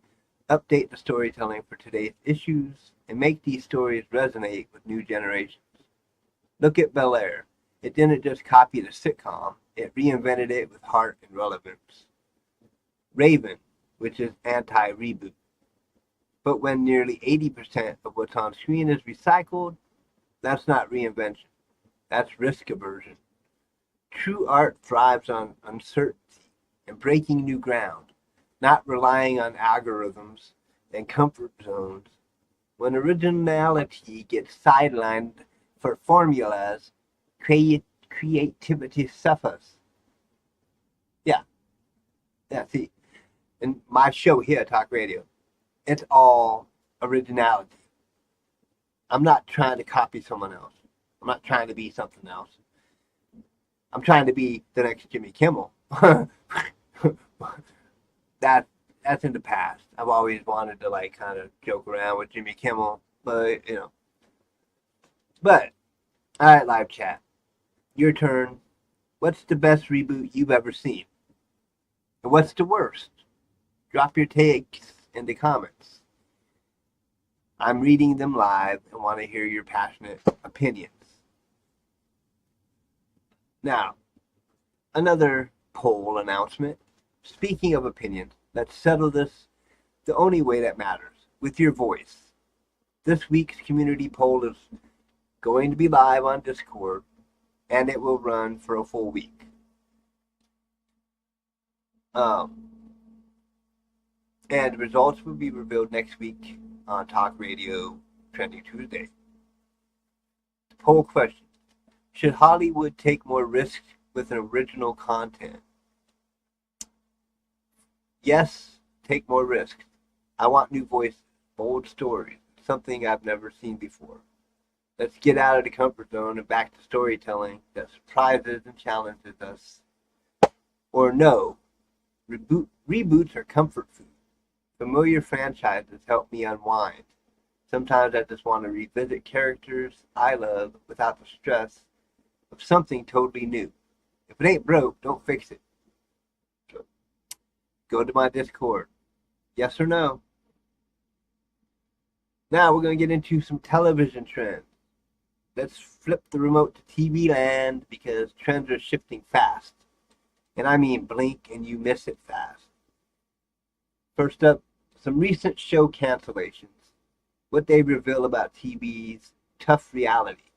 update the storytelling for today's issues, and make these stories resonate with new generations. Look at Bel Air. It didn't just copy the sitcom, it reinvented it with heart and relevance. Raven, which is anti-reboot. But when nearly 80% of what's on screen is recycled, that's not reinvention. That's risk aversion. True art thrives on uncertainty and breaking new ground, not relying on algorithms and comfort zones. When originality gets sidelined for formulas, creativity suffers. Yeah, see, in my show here, Talk Radio, it's all originality. I'm not trying to copy someone else. I'm not trying to be something else. I'm trying to be the next Jimmy Kimmel. That's in the past. I've always wanted to like kind of joke around with Jimmy Kimmel, but you know. But all right, live chat. Your turn. What's the best reboot you've ever seen? And what's the worst? Drop your takes in the comments. I'm reading them live and want to hear your passionate opinions. Now, another poll announcement. Speaking of opinions, let's settle this the only way that matters, with your voice. This week's community poll is going to be live on Discord, and it will run for a full week. And results will be revealed next week on Talk Radio Trending Tuesday. The poll question: should Hollywood take more risks with an original content? Yes, take more risks. I want new voices, bold stories, something I've never seen before. Let's get out of the comfort zone and back to storytelling that surprises and challenges us. Or no, reboots are comfort food. Familiar franchises help me unwind. Sometimes I just want to revisit characters I love without the stress of something totally new. If it ain't broke, don't fix it. So, go to my Discord. Yes or no? Now we're going to get into some television trends. Let's flip the remote to TV land because trends are shifting fast. And I mean blink and you miss it fast. First up, some recent show cancellations. What they reveal about TV's tough reality.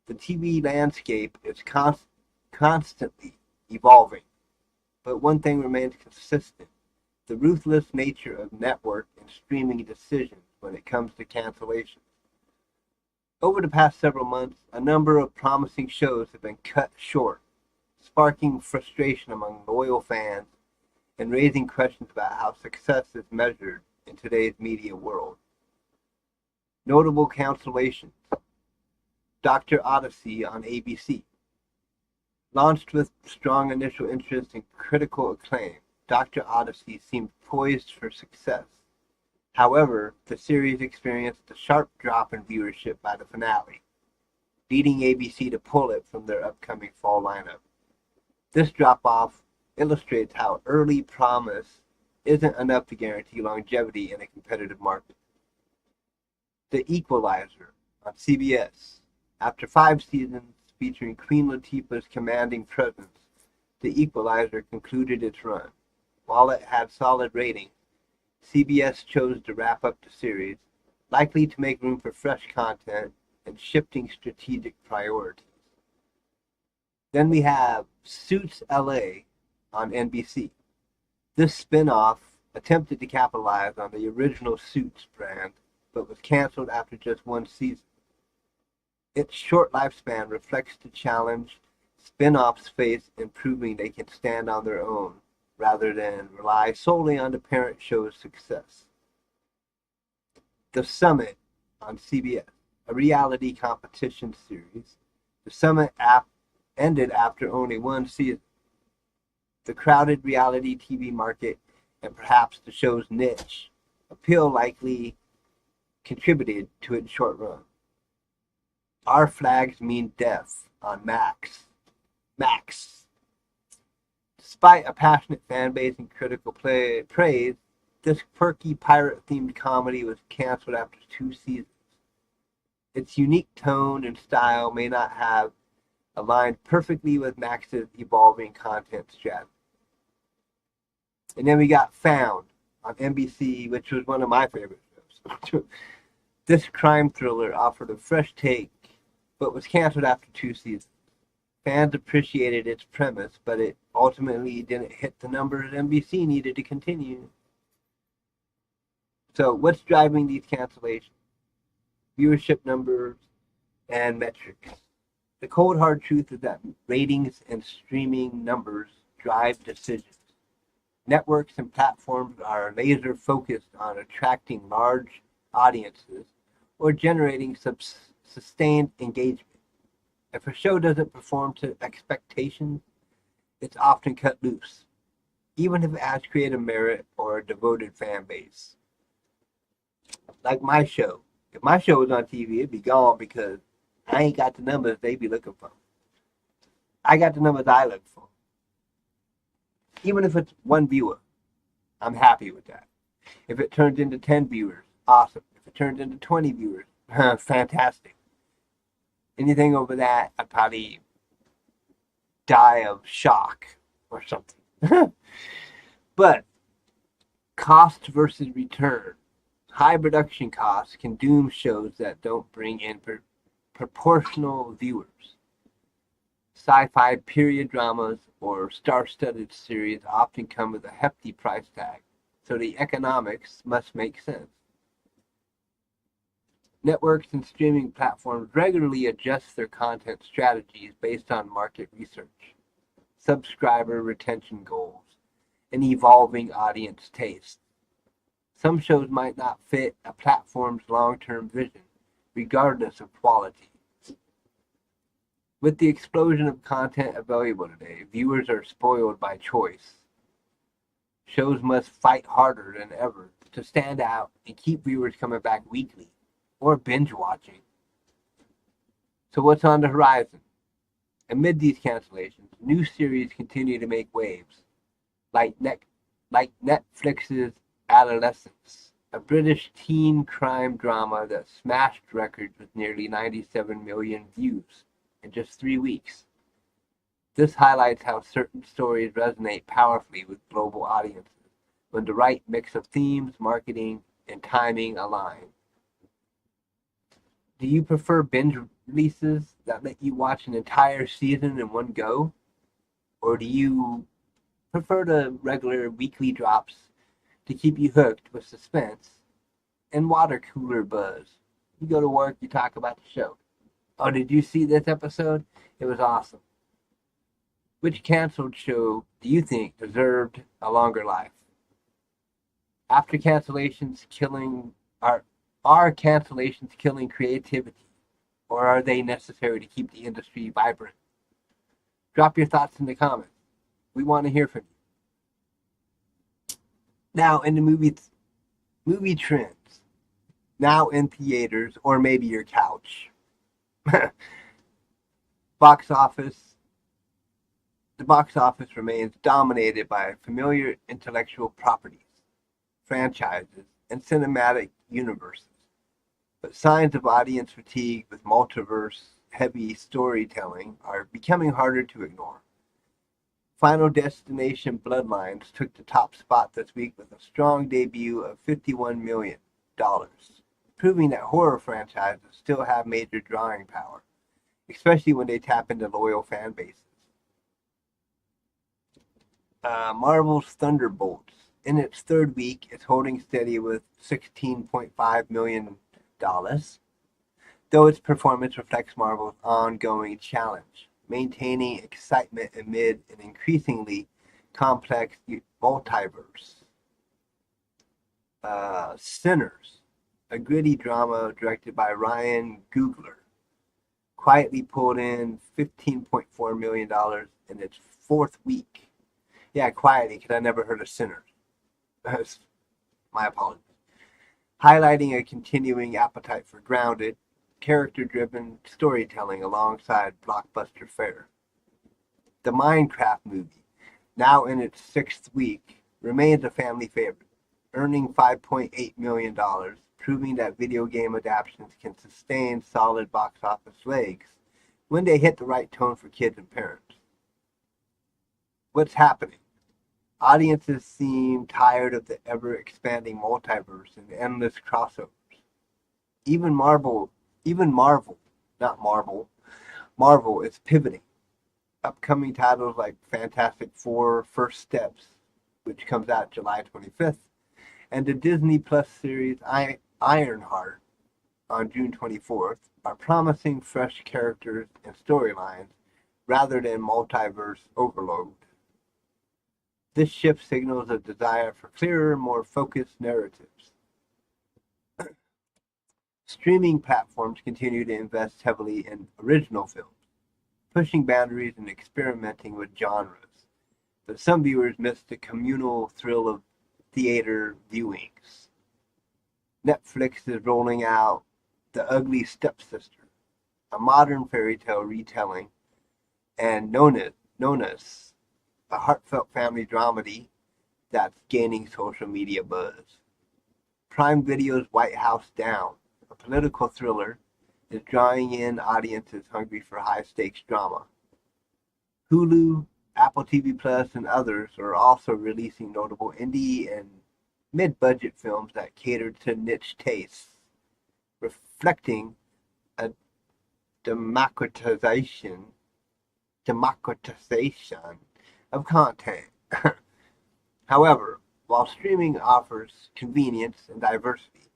The TV landscape is constantly evolving. But one thing remains consistent: the ruthless nature of network and streaming decisions when it comes to cancellation. Over the past several months, a number of promising shows have been cut short, sparking frustration among loyal fans and raising questions about how success is measured in today's media world. Notable cancellations. Dr. Odyssey on ABC. Launched with strong initial interest and critical acclaim, Dr. Odyssey seemed poised for success. However, the series experienced a sharp drop in viewership by the finale, leading ABC to pull it from their upcoming fall lineup. This drop-off illustrates how early promise isn't enough to guarantee longevity in a competitive market. The Equalizer on CBS. After 5 seasons featuring Queen Latifah's commanding presence, The Equalizer concluded its run. While it had solid ratings, CBS chose to wrap up the series, likely to make room for fresh content and shifting strategic priorities. Then we have Suits LA on NBC. This spin-off attempted to capitalize on the original Suits brand, but was canceled after just 1 season. Its short lifespan reflects the challenge spin-offs face in proving they can stand on their own, rather than rely solely on the parent show's success. The Summit on CBS, a reality competition series. The Summit ended after only 1 season. The crowded reality TV market and perhaps the show's niche appeal likely contributed to its short run. Our Flags Mean Death on Max. Despite a passionate fan base and critical praise, this quirky pirate-themed comedy was canceled after 2 seasons. Its unique tone and style may not have aligned perfectly with Max's evolving content strategy. And then we got Found on NBC, which was one of my favorite shows. This crime thriller offered a fresh take, but was canceled after 2 seasons. Fans appreciated its premise, but it ultimately didn't hit the numbers NBC needed to continue. So what's driving these cancellations? Viewership numbers and metrics. The cold hard truth is that ratings and streaming numbers drive decisions. Networks and platforms are laser focused on attracting large audiences or generating sustained engagement. If a show doesn't perform to expectations, it's often cut loose, even if it has creative merit or a devoted fan base. Like my show. If my show was on TV, it'd be gone because I ain't got the numbers they be looking for. I got the numbers I look for. Even if it's 1 viewer, I'm happy with that. If it turns into 10 viewers, awesome. If it turns into 20 viewers, fantastic. Anything over that, I'd probably die of shock or something. But cost versus return. High production costs can doom shows that don't bring in proportional viewers. Sci-fi period dramas or star-studded series often come with a hefty price tag, so the economics must make sense. Networks and streaming platforms regularly adjust their content strategies based on market research, subscriber retention goals, and evolving audience tastes. Some shows might not fit a platform's long-term vision, regardless of quality. With the explosion of content available today, viewers are spoiled by choice. Shows must fight harder than ever to stand out and keep viewers coming back weekly or binge watching. So what's on the horizon? Amid these cancellations, new series continue to make waves, like Netflix's Adolescence, a British teen crime drama that smashed records with nearly 97 million views in just 3 weeks. This highlights how certain stories resonate powerfully with global audiences when the right mix of themes, marketing, and timing align. Do you prefer binge releases that let you watch an entire season in one go? Or do you prefer the regular weekly drops to keep you hooked with suspense and water cooler buzz. You go to work, you talk about the show. Oh, did you see this episode? It was awesome. Which canceled show do you think deserved a longer life? After cancellations killing are cancellations killing creativity, or are they necessary to keep the industry vibrant? Drop your thoughts in the comments. We want to hear from you. Now, in the movie trends, now in theaters or maybe your couch. box office. The box office remains dominated by familiar intellectual properties, franchises, and cinematic universes. But signs of audience fatigue with multiverse-heavy storytelling are becoming harder to ignore. Final Destination Bloodlines took the top spot this week with a strong debut of $51 million, proving that horror franchises still have major drawing power, especially when they tap into loyal fan bases. Marvel's Thunderbolts, in its third week, is holding steady with $16.5 million, though its performance reflects Marvel's ongoing challenge, maintaining excitement amid an increasingly complex multiverse. Sinners, a gritty drama directed by Ryan Coogler, quietly pulled in $15.4 million in its fourth week. Yeah, quietly, because I never heard of Sinners. My apologies. Highlighting a continuing appetite for grounded, character-driven storytelling alongside blockbuster fare. The Minecraft movie, now in its sixth week, remains a family favorite, earning $5.8 million, proving that video game adaptations can sustain solid box office legs when they hit the right tone for kids and parents. What's happening? Audiences seem tired of the ever-expanding multiverse and endless crossovers. Even Marvel, not Marvel, Marvel is pivoting. Upcoming titles like Fantastic Four: First Steps, which comes out July 25th, and the Disney Plus series Ironheart on June 24th are promising fresh characters and storylines rather than multiverse overload. This shift signals a desire for clearer, more focused narratives. Streaming platforms continue to invest heavily in original films, pushing boundaries and experimenting with genres, but some viewers miss the communal thrill of theater viewings. Netflix is rolling out The Ugly Stepsister, a modern fairy tale retelling, and Nonus, a heartfelt family dramedy that's gaining social media buzz. Prime Video's White House Down, a political thriller, is drawing in audiences hungry for high-stakes drama. Hulu, Apple TV Plus, and others are also releasing notable indie and mid-budget films that cater to niche tastes, reflecting a democratization of content. However, while streaming offers convenience and diversity,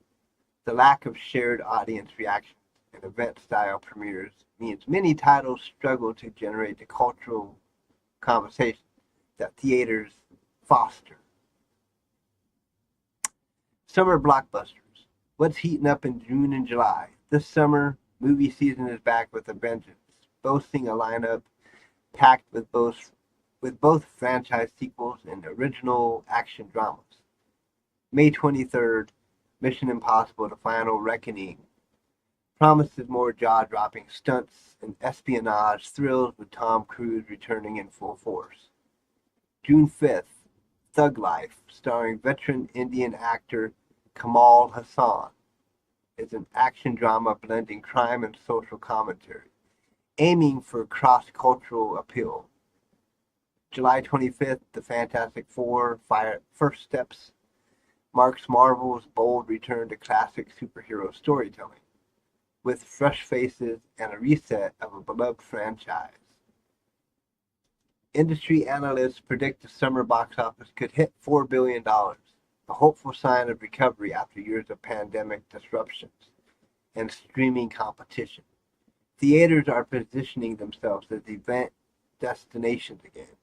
the lack of shared audience reactions and event-style premieres means many titles struggle to generate the cultural conversation that theaters foster. Summer blockbusters. What's heating up in June and July? This summer, movie season is back with a vengeance, boasting a lineup packed with both franchise sequels and original action dramas. May 23rd, Mission Impossible: The Final Reckoning promises more jaw-dropping stunts and espionage thrills with Tom Cruise returning in full force. June 5th, Thug Life, starring veteran Indian actor Kamal Hassan, is an action drama blending crime and social commentary, aiming for cross-cultural appeal. July 25th, The Fantastic Four: First Steps marks Marvel's bold return to classic superhero storytelling, with fresh faces and a reset of a beloved franchise. Industry analysts predict the summer box office could hit $4 billion, a hopeful sign of recovery after years of pandemic disruptions and streaming competition. Theaters are positioning themselves as event destinations again,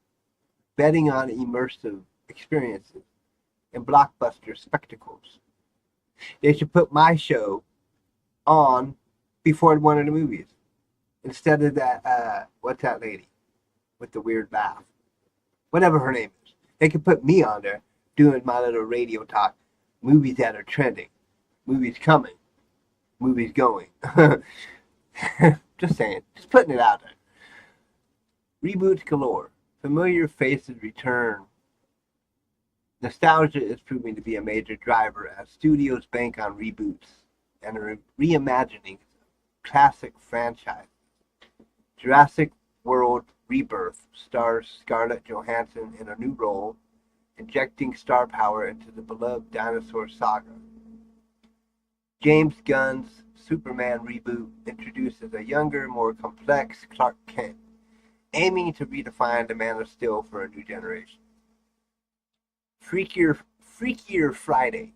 betting on immersive experiences and blockbuster spectacles. They should put my show on before one of the movies instead of that, what's that lady with the weird laugh? Whatever her name is. They could put me on there doing my little radio talk. Movies that are trending. Movies coming. Movies going. Just saying. Just putting it out there. Reboots galore. Familiar faces return. Nostalgia is proving to be a major driver as studios bank on reboots and reimagining classic franchises. Jurassic World Rebirth stars Scarlett Johansson in a new role, injecting star power into the beloved dinosaur saga. James Gunn's Superman reboot introduces a younger, more complex Clark Kent, aiming to redefine the Man of Steel for a new generation. Freakier Friday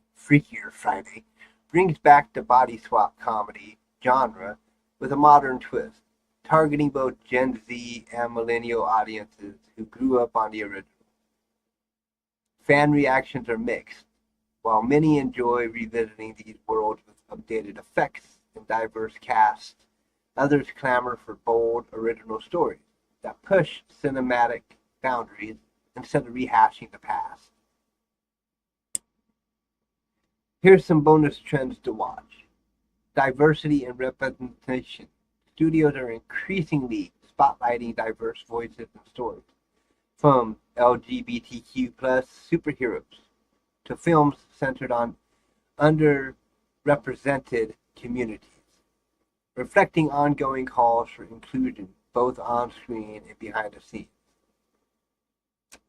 brings back the body swap comedy genre with a modern twist, targeting both Gen Z and millennial audiences who grew up on the original. Fan reactions are mixed. While many enjoy revisiting these worlds with updated effects and diverse casts, others clamor for bold, original stories that push cinematic boundaries instead of rehashing the past. Here's some bonus trends to watch. Diversity and representation. Studios are increasingly spotlighting diverse voices and stories, from LGBTQ plus superheroes to films centered on underrepresented communities, reflecting ongoing calls for inclusion both on screen and behind the scenes.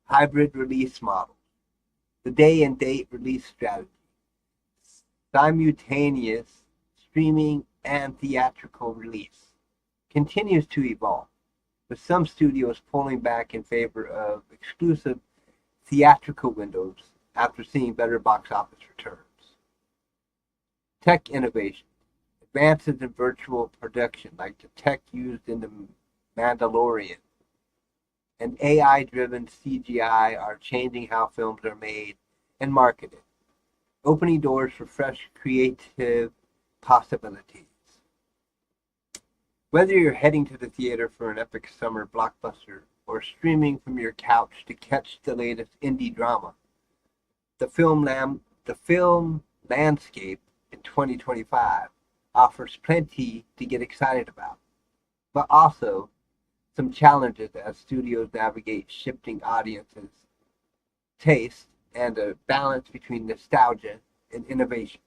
Hybrid release models. The day and date release strategy. Simultaneous streaming and theatrical release continues to evolve, with some studios pulling back in favor of exclusive theatrical windows after seeing better box office returns. Tech innovation. Advances in virtual production, like the tech used in The Mandalorian, and AI-driven CGI are changing how films are made and marketed, opening doors for fresh creative possibilities. Whether you're heading to the theater for an epic summer blockbuster or streaming from your couch to catch the latest indie drama, the film landscape in 2025 offers plenty to get excited about, but also some challenges as studios navigate shifting audiences, taste, and a balance between nostalgia and innovation.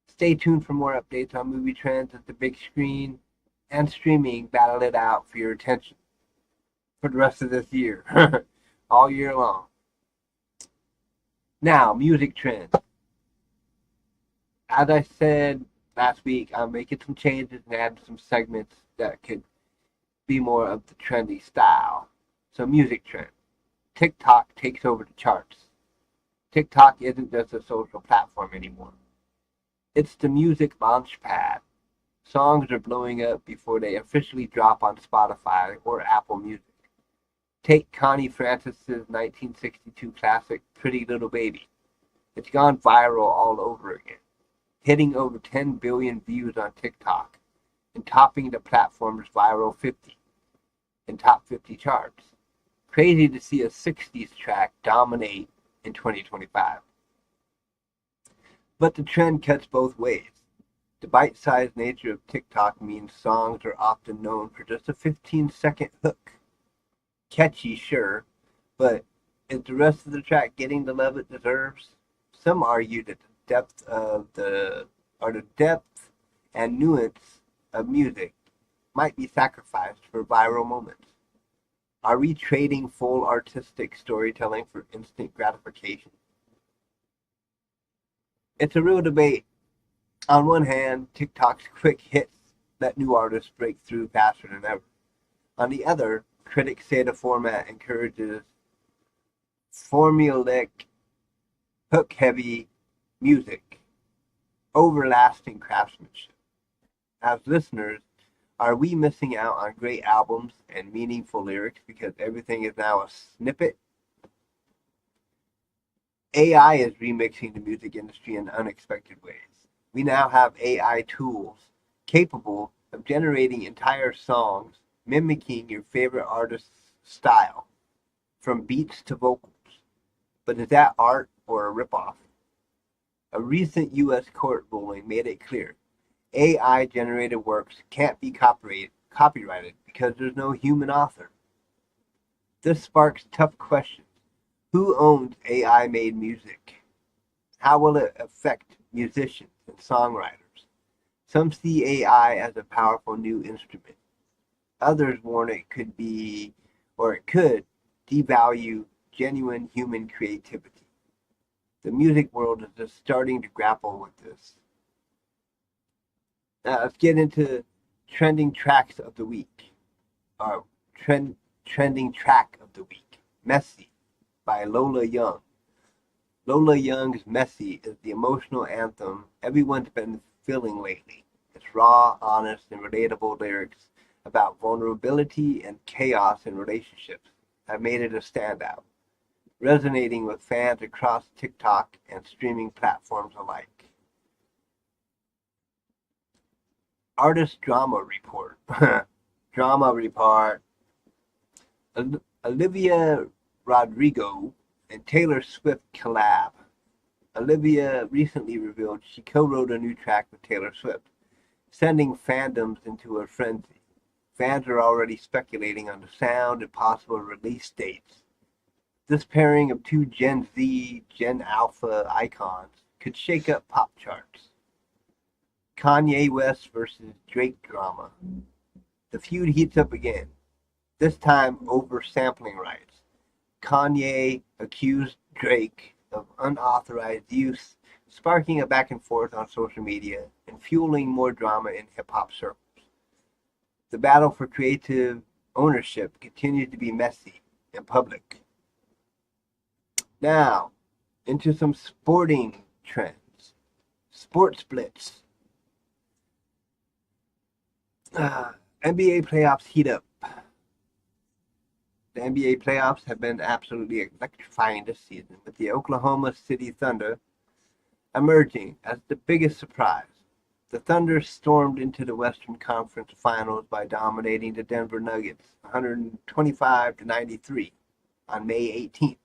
Stay tuned for more updates on movie trends as the big screen and streaming battle it out for your attention for the rest of this year, all year long. Now, music trends. As I said last week, I'm making some changes and adding some segments that could be more of the trendy style. So, music trend. TikTok takes over the charts. TikTok isn't just a social platform anymore. It's the music launch pad. Songs are blowing up before they officially drop on Spotify or Apple Music. Take Connie Francis's 1962 classic Pretty Little Baby. It's gone viral all over again, hitting over 10 billion views on TikTok and topping the platform's viral 50 and top 50 charts. Crazy to see a 60s track dominate in 2025. But the trend cuts both ways. The bite-sized nature of TikTok means songs are often known for just a 15-second hook. Catchy, sure, but is the rest of the track getting the love it deserves? Some argue that the depth and nuance of music might be sacrificed for viral moments. Are we trading full artistic storytelling for instant gratification? It's a real debate. On one hand, TikTok's quick hits let new artists break through faster than ever. On the other, critics say the format encourages formulaic hook-heavy music, overlasting craftsmanship. As listeners, are we missing out on great albums and meaningful lyrics because everything is now a snippet? AI is remixing the music industry in unexpected ways. We now have AI tools capable of generating entire songs mimicking your favorite artist's style, from beats to vocals. But is that art or a ripoff? A recent U.S. court ruling made it clear AI-generated works can't be copyrighted because there's no human author. This sparks tough questions. Who owns AI-made music? How will it affect musicians and songwriters? Some see AI as a powerful new instrument. Others warn it could devalue genuine human creativity. The music world is just starting to grapple with this. Now let's get into trending tracks of the week. Trending track of the week. Messy by Lola Young. Lola Young's Messy is the emotional anthem everyone's been feeling lately. Its raw, honest, and relatable lyrics about vulnerability and chaos in relationships have made it a standout, resonating with fans across TikTok and streaming platforms alike. Artist Drama Report. Drama Report. Olivia Rodrigo and Taylor Swift collab. Olivia recently revealed she co-wrote a new track with Taylor Swift, sending fandoms into a frenzy. Fans are already speculating on the sound and possible release dates. This pairing of two Gen Z, Gen Alpha icons could shake up pop charts. Kanye West versus Drake drama. The feud heats up again, this time over sampling rights. Kanye accused Drake of unauthorized use, sparking a back and forth on social media and fueling more drama in hip-hop circles. The battle for creative ownership continues to be messy and public. Now, into some sporting trends. Sports blitz. NBA playoffs heat up. The NBA playoffs have been absolutely electrifying this season, with the Oklahoma City Thunder emerging as the biggest surprise. The Thunder stormed into the Western Conference Finals by dominating the Denver Nuggets 125-93 on May 18th,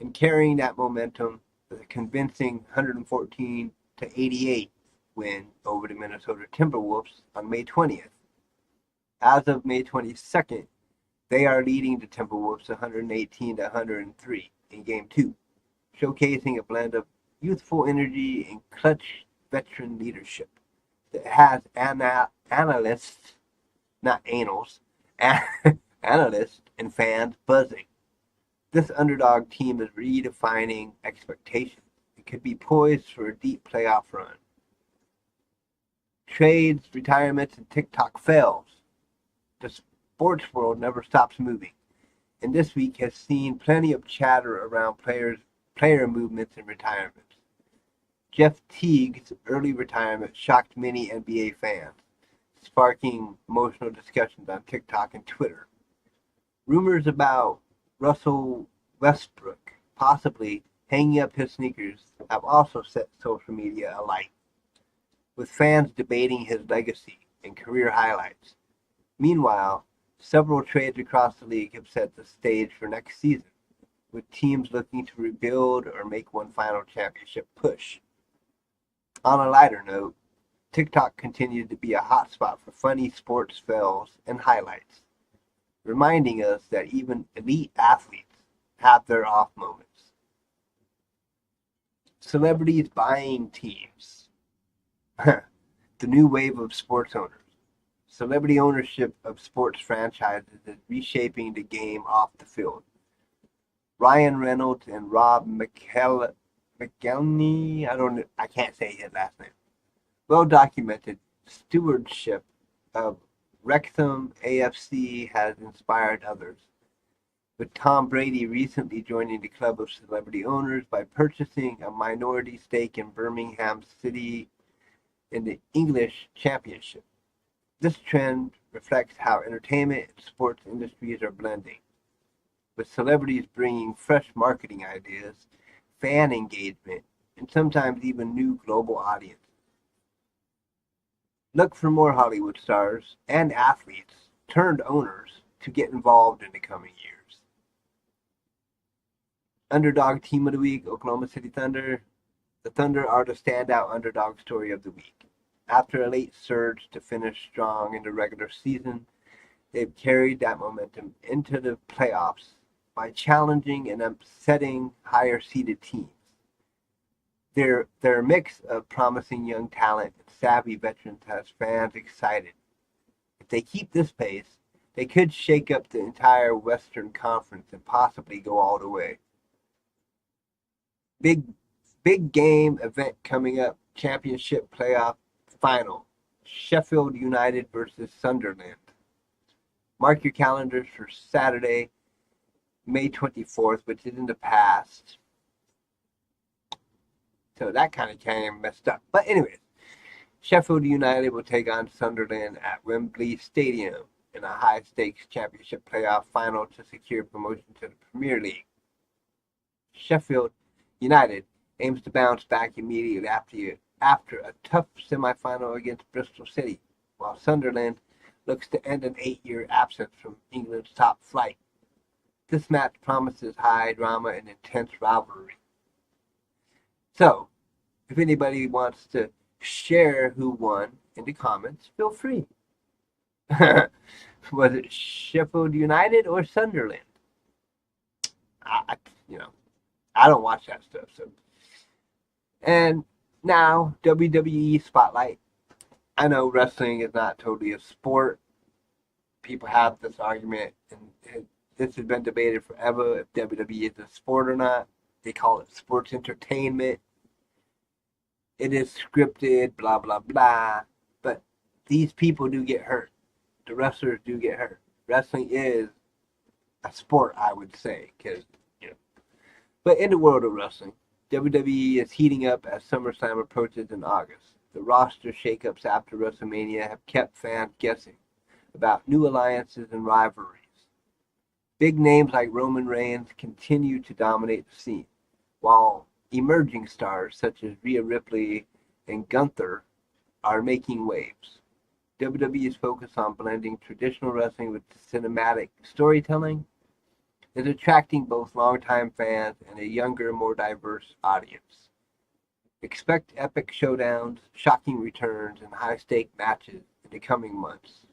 and carrying that momentum with a convincing 114-88 win over the Minnesota Timberwolves on May 20th. As of May 22nd, they are leading the Timberwolves 118-103 in Game 2, showcasing a blend of youthful energy and clutch veteran leadership that has analysts, not anals, analysts and fans buzzing. This underdog team is redefining expectations. It could be poised for a deep playoff run. Trades, retirements, and TikTok fails. The sports world never stops moving, and this week has seen plenty of chatter around player movements and retirements. Jeff Teague's early retirement shocked many NBA fans, sparking emotional discussions on TikTok and Twitter. Rumors about Russell Westbrook possibly hanging up his sneakers have also set social media alight, with fans debating his legacy and career highlights. Meanwhile, several trades across the league have set the stage for next season, with teams looking to rebuild or make one final championship push. On a lighter note, TikTok continues to be a hotspot for funny sports fails and highlights, reminding us that even elite athletes have their off moments. Celebrities buying teams. The new wave of sports owners. Celebrity ownership of sports franchises is reshaping the game off the field. Ryan Reynolds and Rob McElhenney, I can't say his last name. Well-documented stewardship of Wrexham AFC has inspired others. with Tom Brady recently joining the club of celebrity owners by purchasing a minority stake in Birmingham City in the English Championship. This trend reflects how entertainment and sports industries are blending, with celebrities bringing fresh marketing ideas, fan engagement, and sometimes even new global audiences. Look for more Hollywood stars and athletes turned owners to get involved in the coming years. Underdog Team of the Week, Oklahoma City Thunder. The Thunder are the standout underdog story of the week. After a late surge to finish strong in the regular season, they've carried that momentum into the playoffs by challenging and upsetting higher-seeded teams. Their mix of promising young talent and savvy veterans has fans excited. If they keep this pace, they could shake up the entire Western Conference and possibly go all the way. Big game event coming up, championship playoff final. Sheffield United versus Sunderland. Mark your calendars for Saturday, May 24th, which is in the past. So that kind of came messed up. But anyways, Sheffield United will take on Sunderland at Wembley Stadium in a high-stakes championship playoff final to secure promotion to the Premier League. Sheffield United aims to bounce back immediately after a tough semi-final against Bristol City, while Sunderland looks to end an 8-year absence from England's top flight. This match promises high drama and intense rivalry. So, if anybody wants to share who won in the comments, feel free. Was it Sheffield United or Sunderland? I don't watch that stuff. So, and now WWE Spotlight. I know wrestling is not totally a sport. People have this argument, and this has been debated forever if WWE is a sport or not. They call it sports entertainment. It is scripted, blah, blah, blah. But these people do get hurt. The wrestlers do get hurt. Wrestling is a sport, I would say. But in the world of wrestling, WWE is heating up as SummerSlam approaches in August. The roster shakeups after WrestleMania have kept fans guessing about new alliances and rivalries. Big names like Roman Reigns continue to dominate the scene, while emerging stars such as Rhea Ripley and Gunther are making waves. WWE's focus on blending traditional wrestling with cinematic storytelling is attracting both longtime fans and a younger, more diverse audience. Expect epic showdowns, shocking returns, and high-stake matches in the coming months.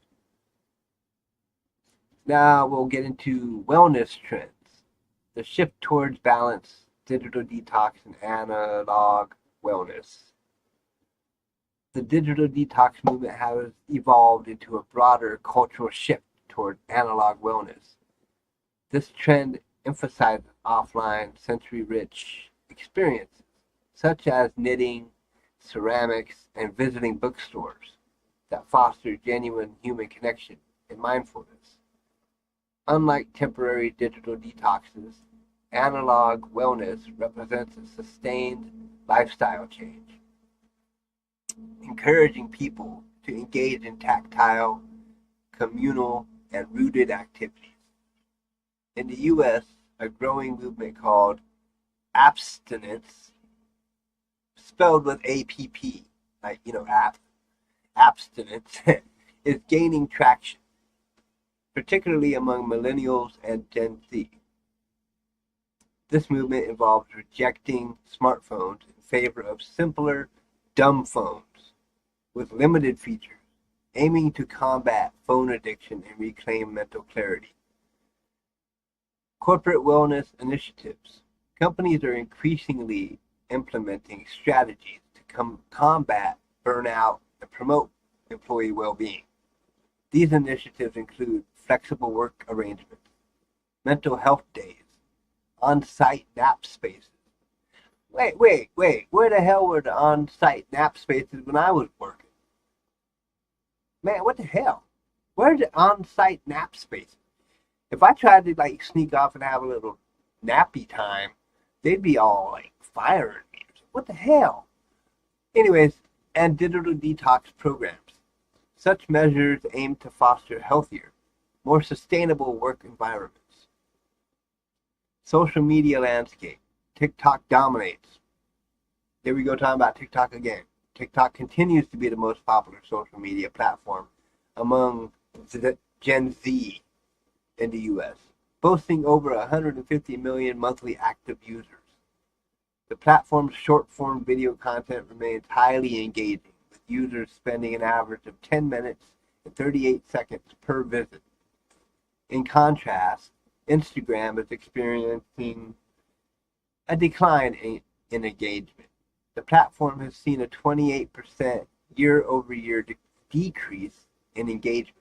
Now we'll get into wellness trends. The shift towards balance, digital detox, and analog wellness. The digital detox movement has evolved into a broader cultural shift toward analog wellness. This trend emphasizes offline, sensory-rich experiences, such as knitting, ceramics, and visiting bookstores that foster genuine human connection and mindfulness. Unlike temporary digital detoxes, analog wellness represents a sustained lifestyle change, encouraging people to engage in tactile, communal, and rooted activities. In the U.S., a growing movement called abstinence, spelled with APP, abstinence, is gaining traction, particularly among millennials and Gen Z. This movement involves rejecting smartphones in favor of simpler, dumb phones with limited features, aiming to combat phone addiction and reclaim mental clarity. Corporate wellness initiatives. Companies are increasingly implementing strategies to combat burnout and promote employee well-being. These initiatives include flexible work arrangements, mental health days, on-site nap spaces. Wait, where the hell were the on-site nap spaces when I was working? Man, what the hell? Where are the on-site nap spaces? If I tried to like sneak off and have a little nappy time, they'd be all like firing me. What the hell? Anyways, and digital detox programs. Such measures aim to foster healthier, more sustainable work environments. Social media landscape. TikTok dominates. There we go talking about TikTok again. TikTok continues to be the most popular social media platform among Gen Z in the US, boasting over 150 million monthly active users. The platform's short-form video content remains highly engaging, with users spending an average of 10 minutes and 38 seconds per visit. In contrast, Instagram is experiencing a decline in engagement. The platform has seen a 28% year-over-year decrease in engagement,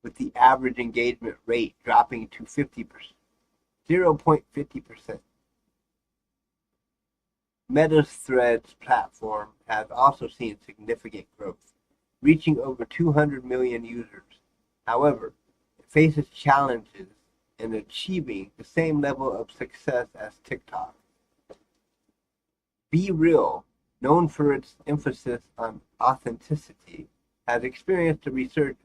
with the average engagement rate dropping to 0.50%. Meta's Threads platform has also seen significant growth, reaching over 200 million users. However, it faces challenges in achieving the same level of success as TikTok. Be Real, known for its emphasis on authenticity, has experienced a resurgence,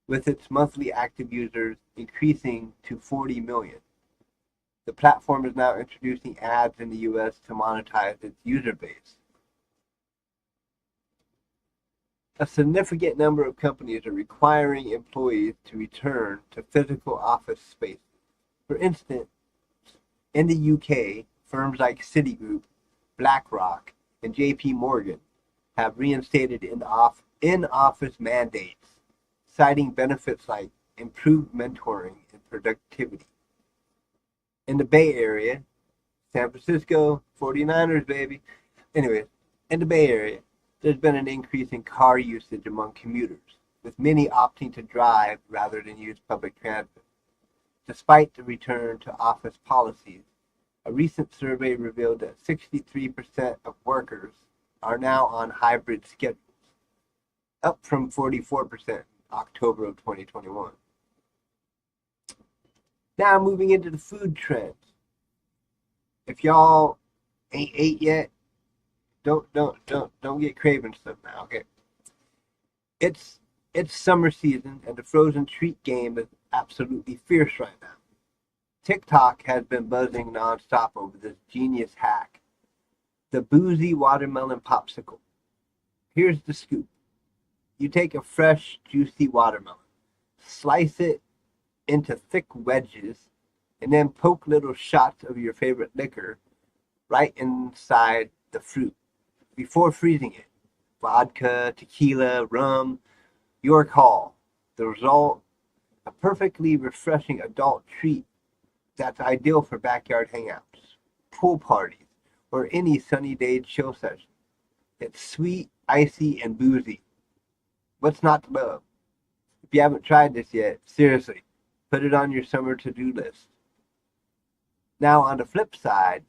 with its monthly active users increasing to 40 million. The platform is now introducing ads in the US to monetize its user base. A significant number of companies are requiring employees to return to physical office spaces. For instance, in the UK, firms like Citigroup, BlackRock, and JP Morgan have reinstated in-office mandates, citing benefits like improved mentoring and productivity. In the Bay Area, San Francisco, 49ers, baby. Anyways, in the Bay Area, there's been an increase in car usage among commuters, with many opting to drive rather than use public transit. Despite the return to office policies, a recent survey revealed that 63% of workers are now on hybrid schedules, up from 44% in October of 2021. Now moving into the food trends. If y'all ain't ate yet, don't get craving stuff now, okay? It's summer season and the frozen treat game is absolutely fierce right now. TikTok has been buzzing nonstop over this genius hack, the boozy watermelon popsicle. Here's the scoop. You take a fresh, juicy watermelon, slice it into thick wedges, and then poke little shots of your favorite liquor right inside the fruit before freezing it. Vodka, tequila, rum, your call. The result, a perfectly refreshing adult treat that's ideal for backyard hangouts, pool parties, or any sunny day chill session. It's sweet, icy, and boozy. What's not to love? If you haven't tried this yet, seriously, put it on your summer to-do list. Now, on the flip side,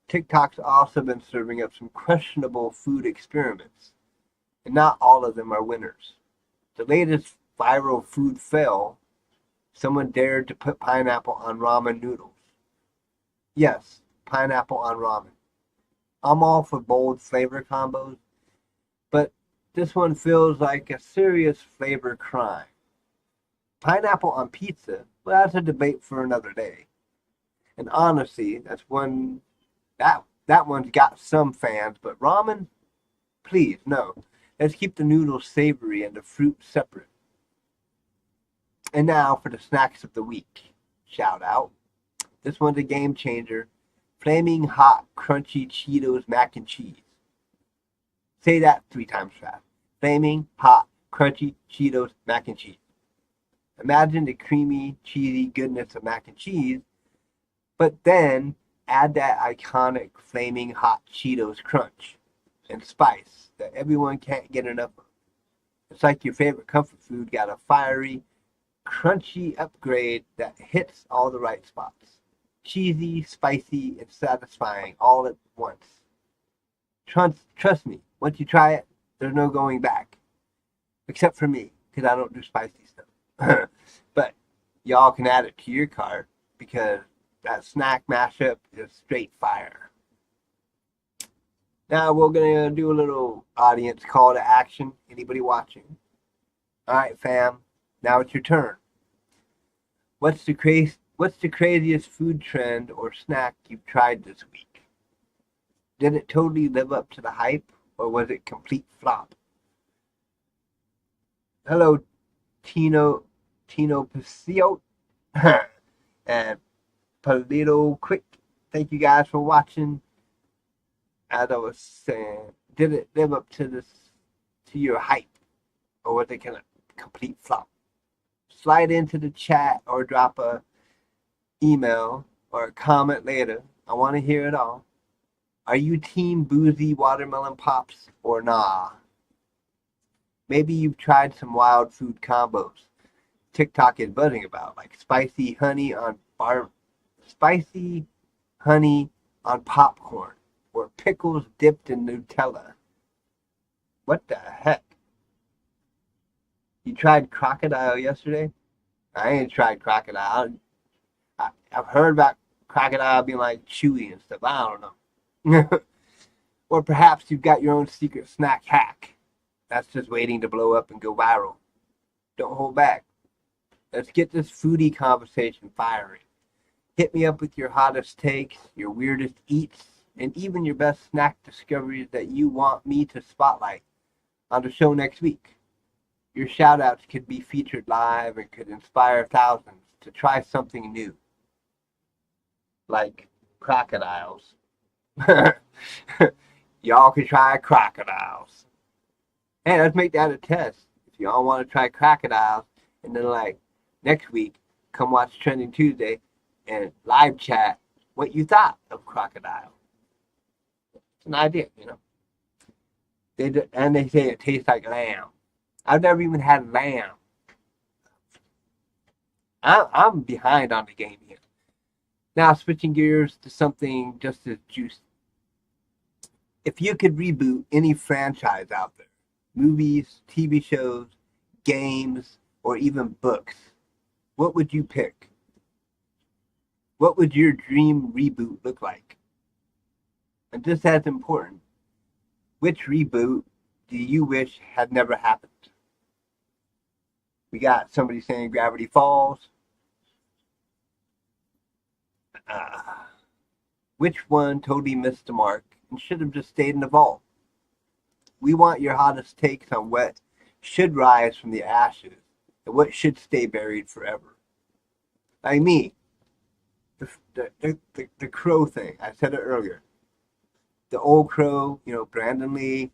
TikTok's also been serving up some questionable food experiments, and not all of them are winners. The latest viral food fail, someone dared to put pineapple on ramen noodles. Yes, pineapple on ramen. I'm all for bold flavor combos, but this one feels like a serious flavor crime. Pineapple on pizza, well, that's a debate for another day. And honestly, that one's got some fans, but ramen, please, no. Let's keep the noodles savory and the fruit separate. And now for the snacks of the week. Shout out. This one's a game changer. Flaming hot, crunchy Cheetos mac and cheese. Say that 3 times fast. Flaming hot, crunchy Cheetos mac and cheese. Imagine the creamy, cheesy goodness of mac and cheese, but then add that iconic flaming hot Cheetos crunch and spice that everyone can't get enough of. It's like your favorite comfort food got a fiery, crunchy upgrade that hits all the right spots. Cheesy, spicy, and satisfying all at once. Trust me, once you try it, there's no going back. Except for me, because I don't do spicy stuff. But y'all can add it to your cart because that snack mashup is straight fire. Now we're gonna do a little audience call to action. Anybody watching? All right, fam. Now it's your turn. What's the craziest food trend or snack you've tried this week? Did it totally live up to the hype, or was it complete flop? Hello, Tino Pasio, and Polito Quick. Thank you guys for watching. As I was saying, did it live up to your hype, or was it kind of complete flop? Slide into the chat or drop a email or a comment later. I want to hear it all. Are you team boozy watermelon pops or nah? Maybe you've tried some wild food combos TikTok is buzzing about, like spicy honey on popcorn or pickles dipped in Nutella. What the heck? You tried crocodile yesterday? I ain't tried crocodile. I've heard about crocodile being like chewy and stuff. I don't know. Or perhaps you've got your own secret snack hack that's just waiting to blow up and go viral. Don't hold back. Let's get this foodie conversation firing. Hit me up with your hottest takes, your weirdest eats, and even your best snack discoveries that you want me to spotlight on the show next week. Your shoutouts could be featured live and could inspire thousands to try something new, like crocodiles. Y'all can try crocodiles. Hey, let's make that a test. If y'all want to try crocodiles, and then like next week, come watch Trending Tuesday and live chat what you thought of crocodile. It's an idea, you know. They say it tastes like lamb. I've never even had lamb. I'm behind on the game here. Now switching gears to something just as juicy. If you could reboot any franchise out there, movies, TV shows, games, or even books, what would you pick? What would your dream reboot look like? And just as important, which reboot do you wish had never happened? We got somebody saying Gravity Falls. Which one totally missed the mark and should have just stayed in the vault? We want your hottest takes on what should rise from the ashes and what should stay buried forever. Like me, the Crow thing, I said it earlier. The old Crow, you know, Brandon Lee.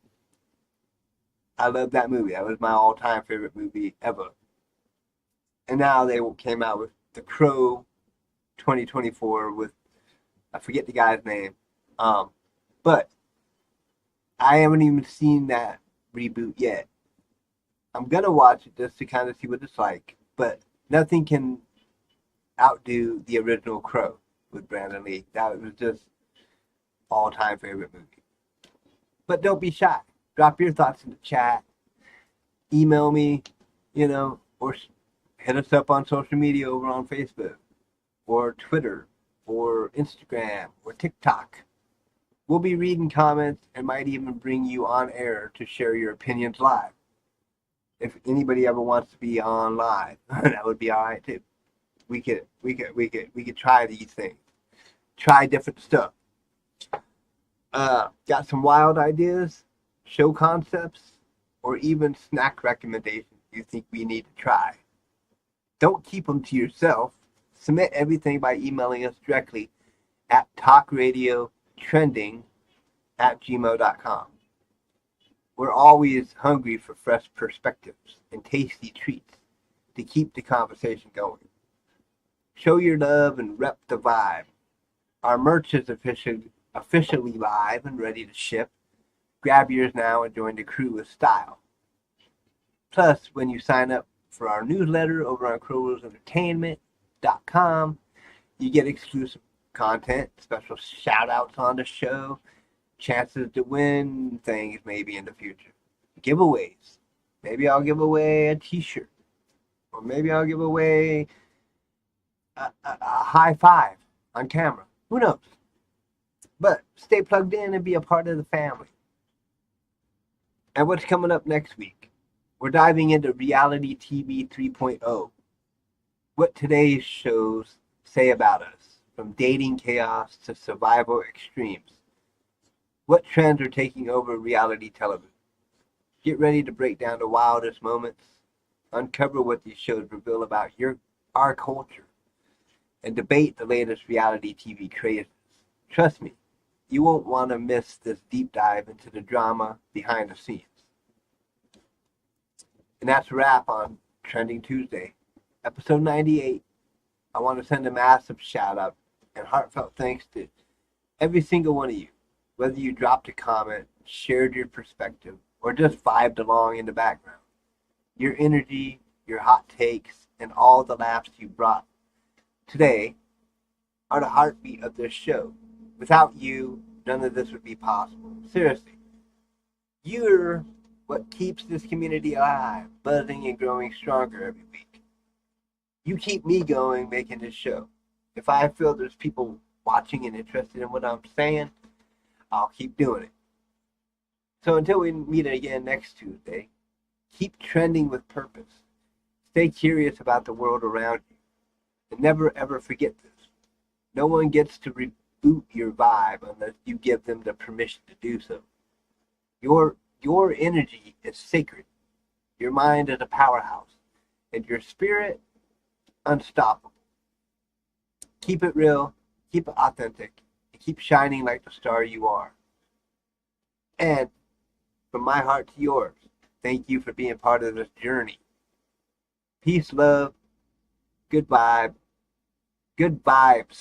I love that movie. That was my all-time favorite movie ever. And now they came out with The Crow 2024 with, I forget the guy's name. But I haven't even seen that reboot yet. I'm going to watch it just to kind of see what it's like. But nothing can outdo the original Crow with Brandon Lee. That was just all-time favorite movie. But don't be shy. Drop your thoughts in the chat. Email me, you know, or hit us up on social media over on Facebook or Twitter or Instagram or TikTok. We'll be reading comments and might even bring you on air to share your opinions live. If anybody ever wants to be on live, that would be all right too. We could try these things. Try different stuff. Got some wild ideas, show concepts, or even snack recommendations you think we need to try? Don't keep them to yourself. Submit everything by emailing us directly at talkradiotrending@gmail.com. We're always hungry for fresh perspectives and tasty treats to keep the conversation going. Show your love and rep the vibe. Our merch is officially live and ready to ship. Grab yours now and join the crew with style. Plus, when you sign up for our newsletter over on crowrosentertainment.com, you get exclusive content, special shout-outs on the show, chances to win things maybe in the future. Giveaways. Maybe I'll give away a t-shirt. Or maybe I'll give away a high five on camera. Who knows? But stay plugged in and be a part of the family. And what's coming up next week? We're diving into reality TV 3.0. What today's shows say about us, from dating chaos to survival extremes. What trends are taking over reality television? Get ready to break down the wildest moments, uncover what these shows reveal about our culture, and debate the latest reality TV crazes. Trust me, you won't want to miss this deep dive into the drama behind the scenes. And that's a wrap on Trending Tuesday, episode 98. I want to send a massive shout out and heartfelt thanks to every single one of you, whether you dropped a comment, shared your perspective, or just vibed along in the background. Your energy, your hot takes, and all the laughs you brought today are the heartbeat of this show. Without you, none of this would be possible. Seriously. You're what keeps this community alive, buzzing and growing stronger every week. You keep me going making this show. If I feel there's people watching and interested in what I'm saying, I'll keep doing it. So until we meet again next Tuesday, keep trending with purpose. Stay curious about the world around you. And never ever forget this. No one gets to reboot your vibe unless you give them the permission to do so. Your energy is sacred. Your mind is a powerhouse. And your spirit, unstoppable. Keep it real, keep it authentic, and keep shining like the star you are. And from my heart to yours, thank you for being part of this journey. Peace, love, good vibes,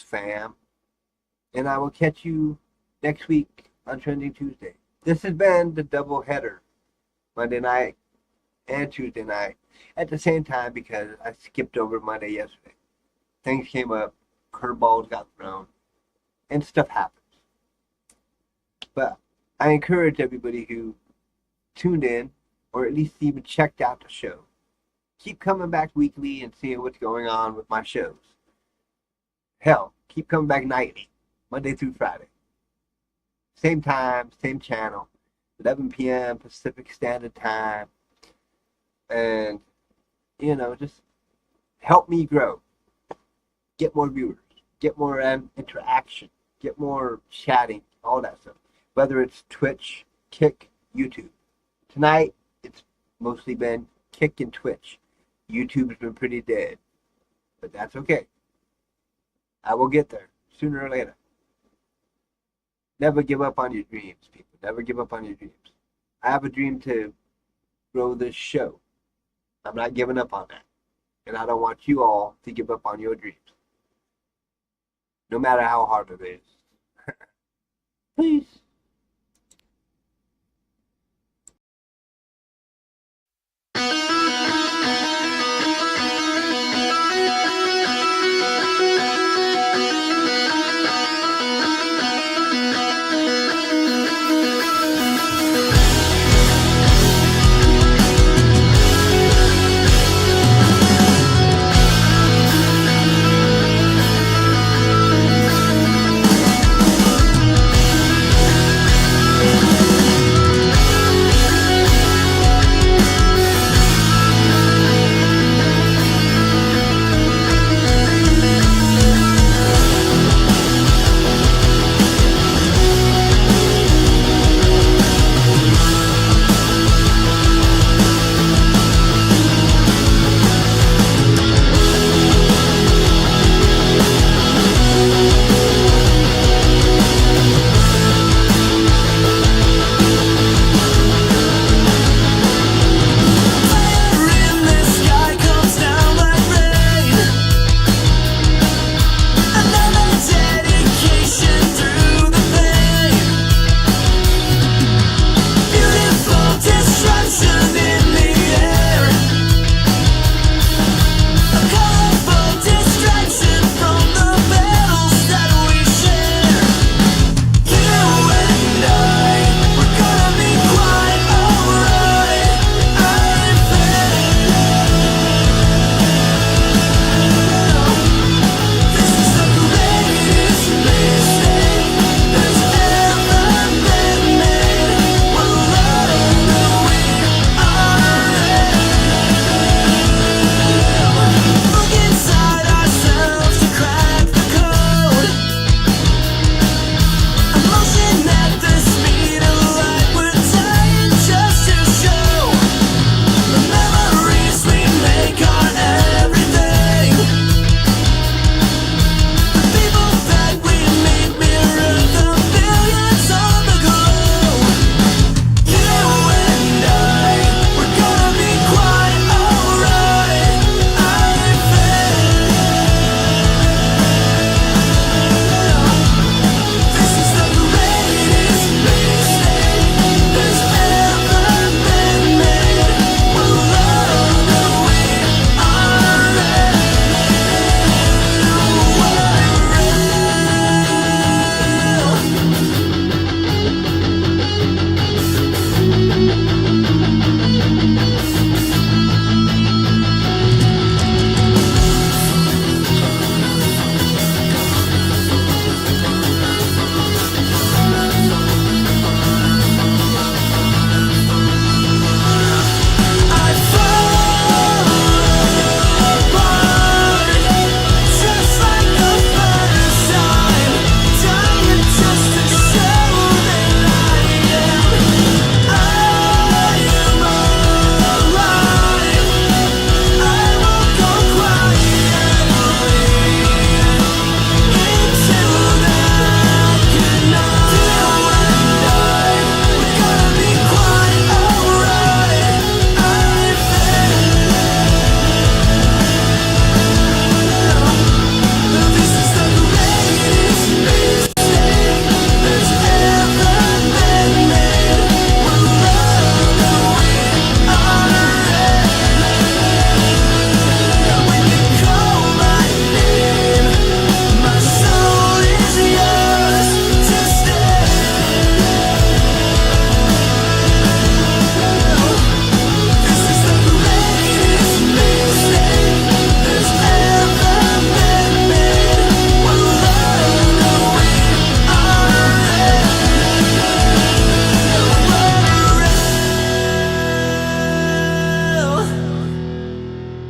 fam. And I will catch you next week on Trending Tuesday. This has been the double header, Monday night and Tuesday night, at the same time because I skipped over Monday yesterday. Things came up, curveballs got thrown, and stuff happens. But I encourage everybody who tuned in, or at least even checked out the show, keep coming back weekly and seeing what's going on with my shows. Hell, keep coming back nightly, Monday through Friday. Same time, same channel, 11 p.m. Pacific Standard Time. And, just help me grow. Get more viewers, get more interaction, get more chatting, all that stuff. Whether it's Twitch, Kick, YouTube. Tonight, it's mostly been Kick and Twitch. YouTube's been pretty dead. But that's okay. I will get there, sooner or later. Never give up on your dreams, people. Never give up on your dreams. I have a dream to grow this show. I'm not giving up on that. And I don't want you all to give up on your dreams. No matter how hard it is. Peace.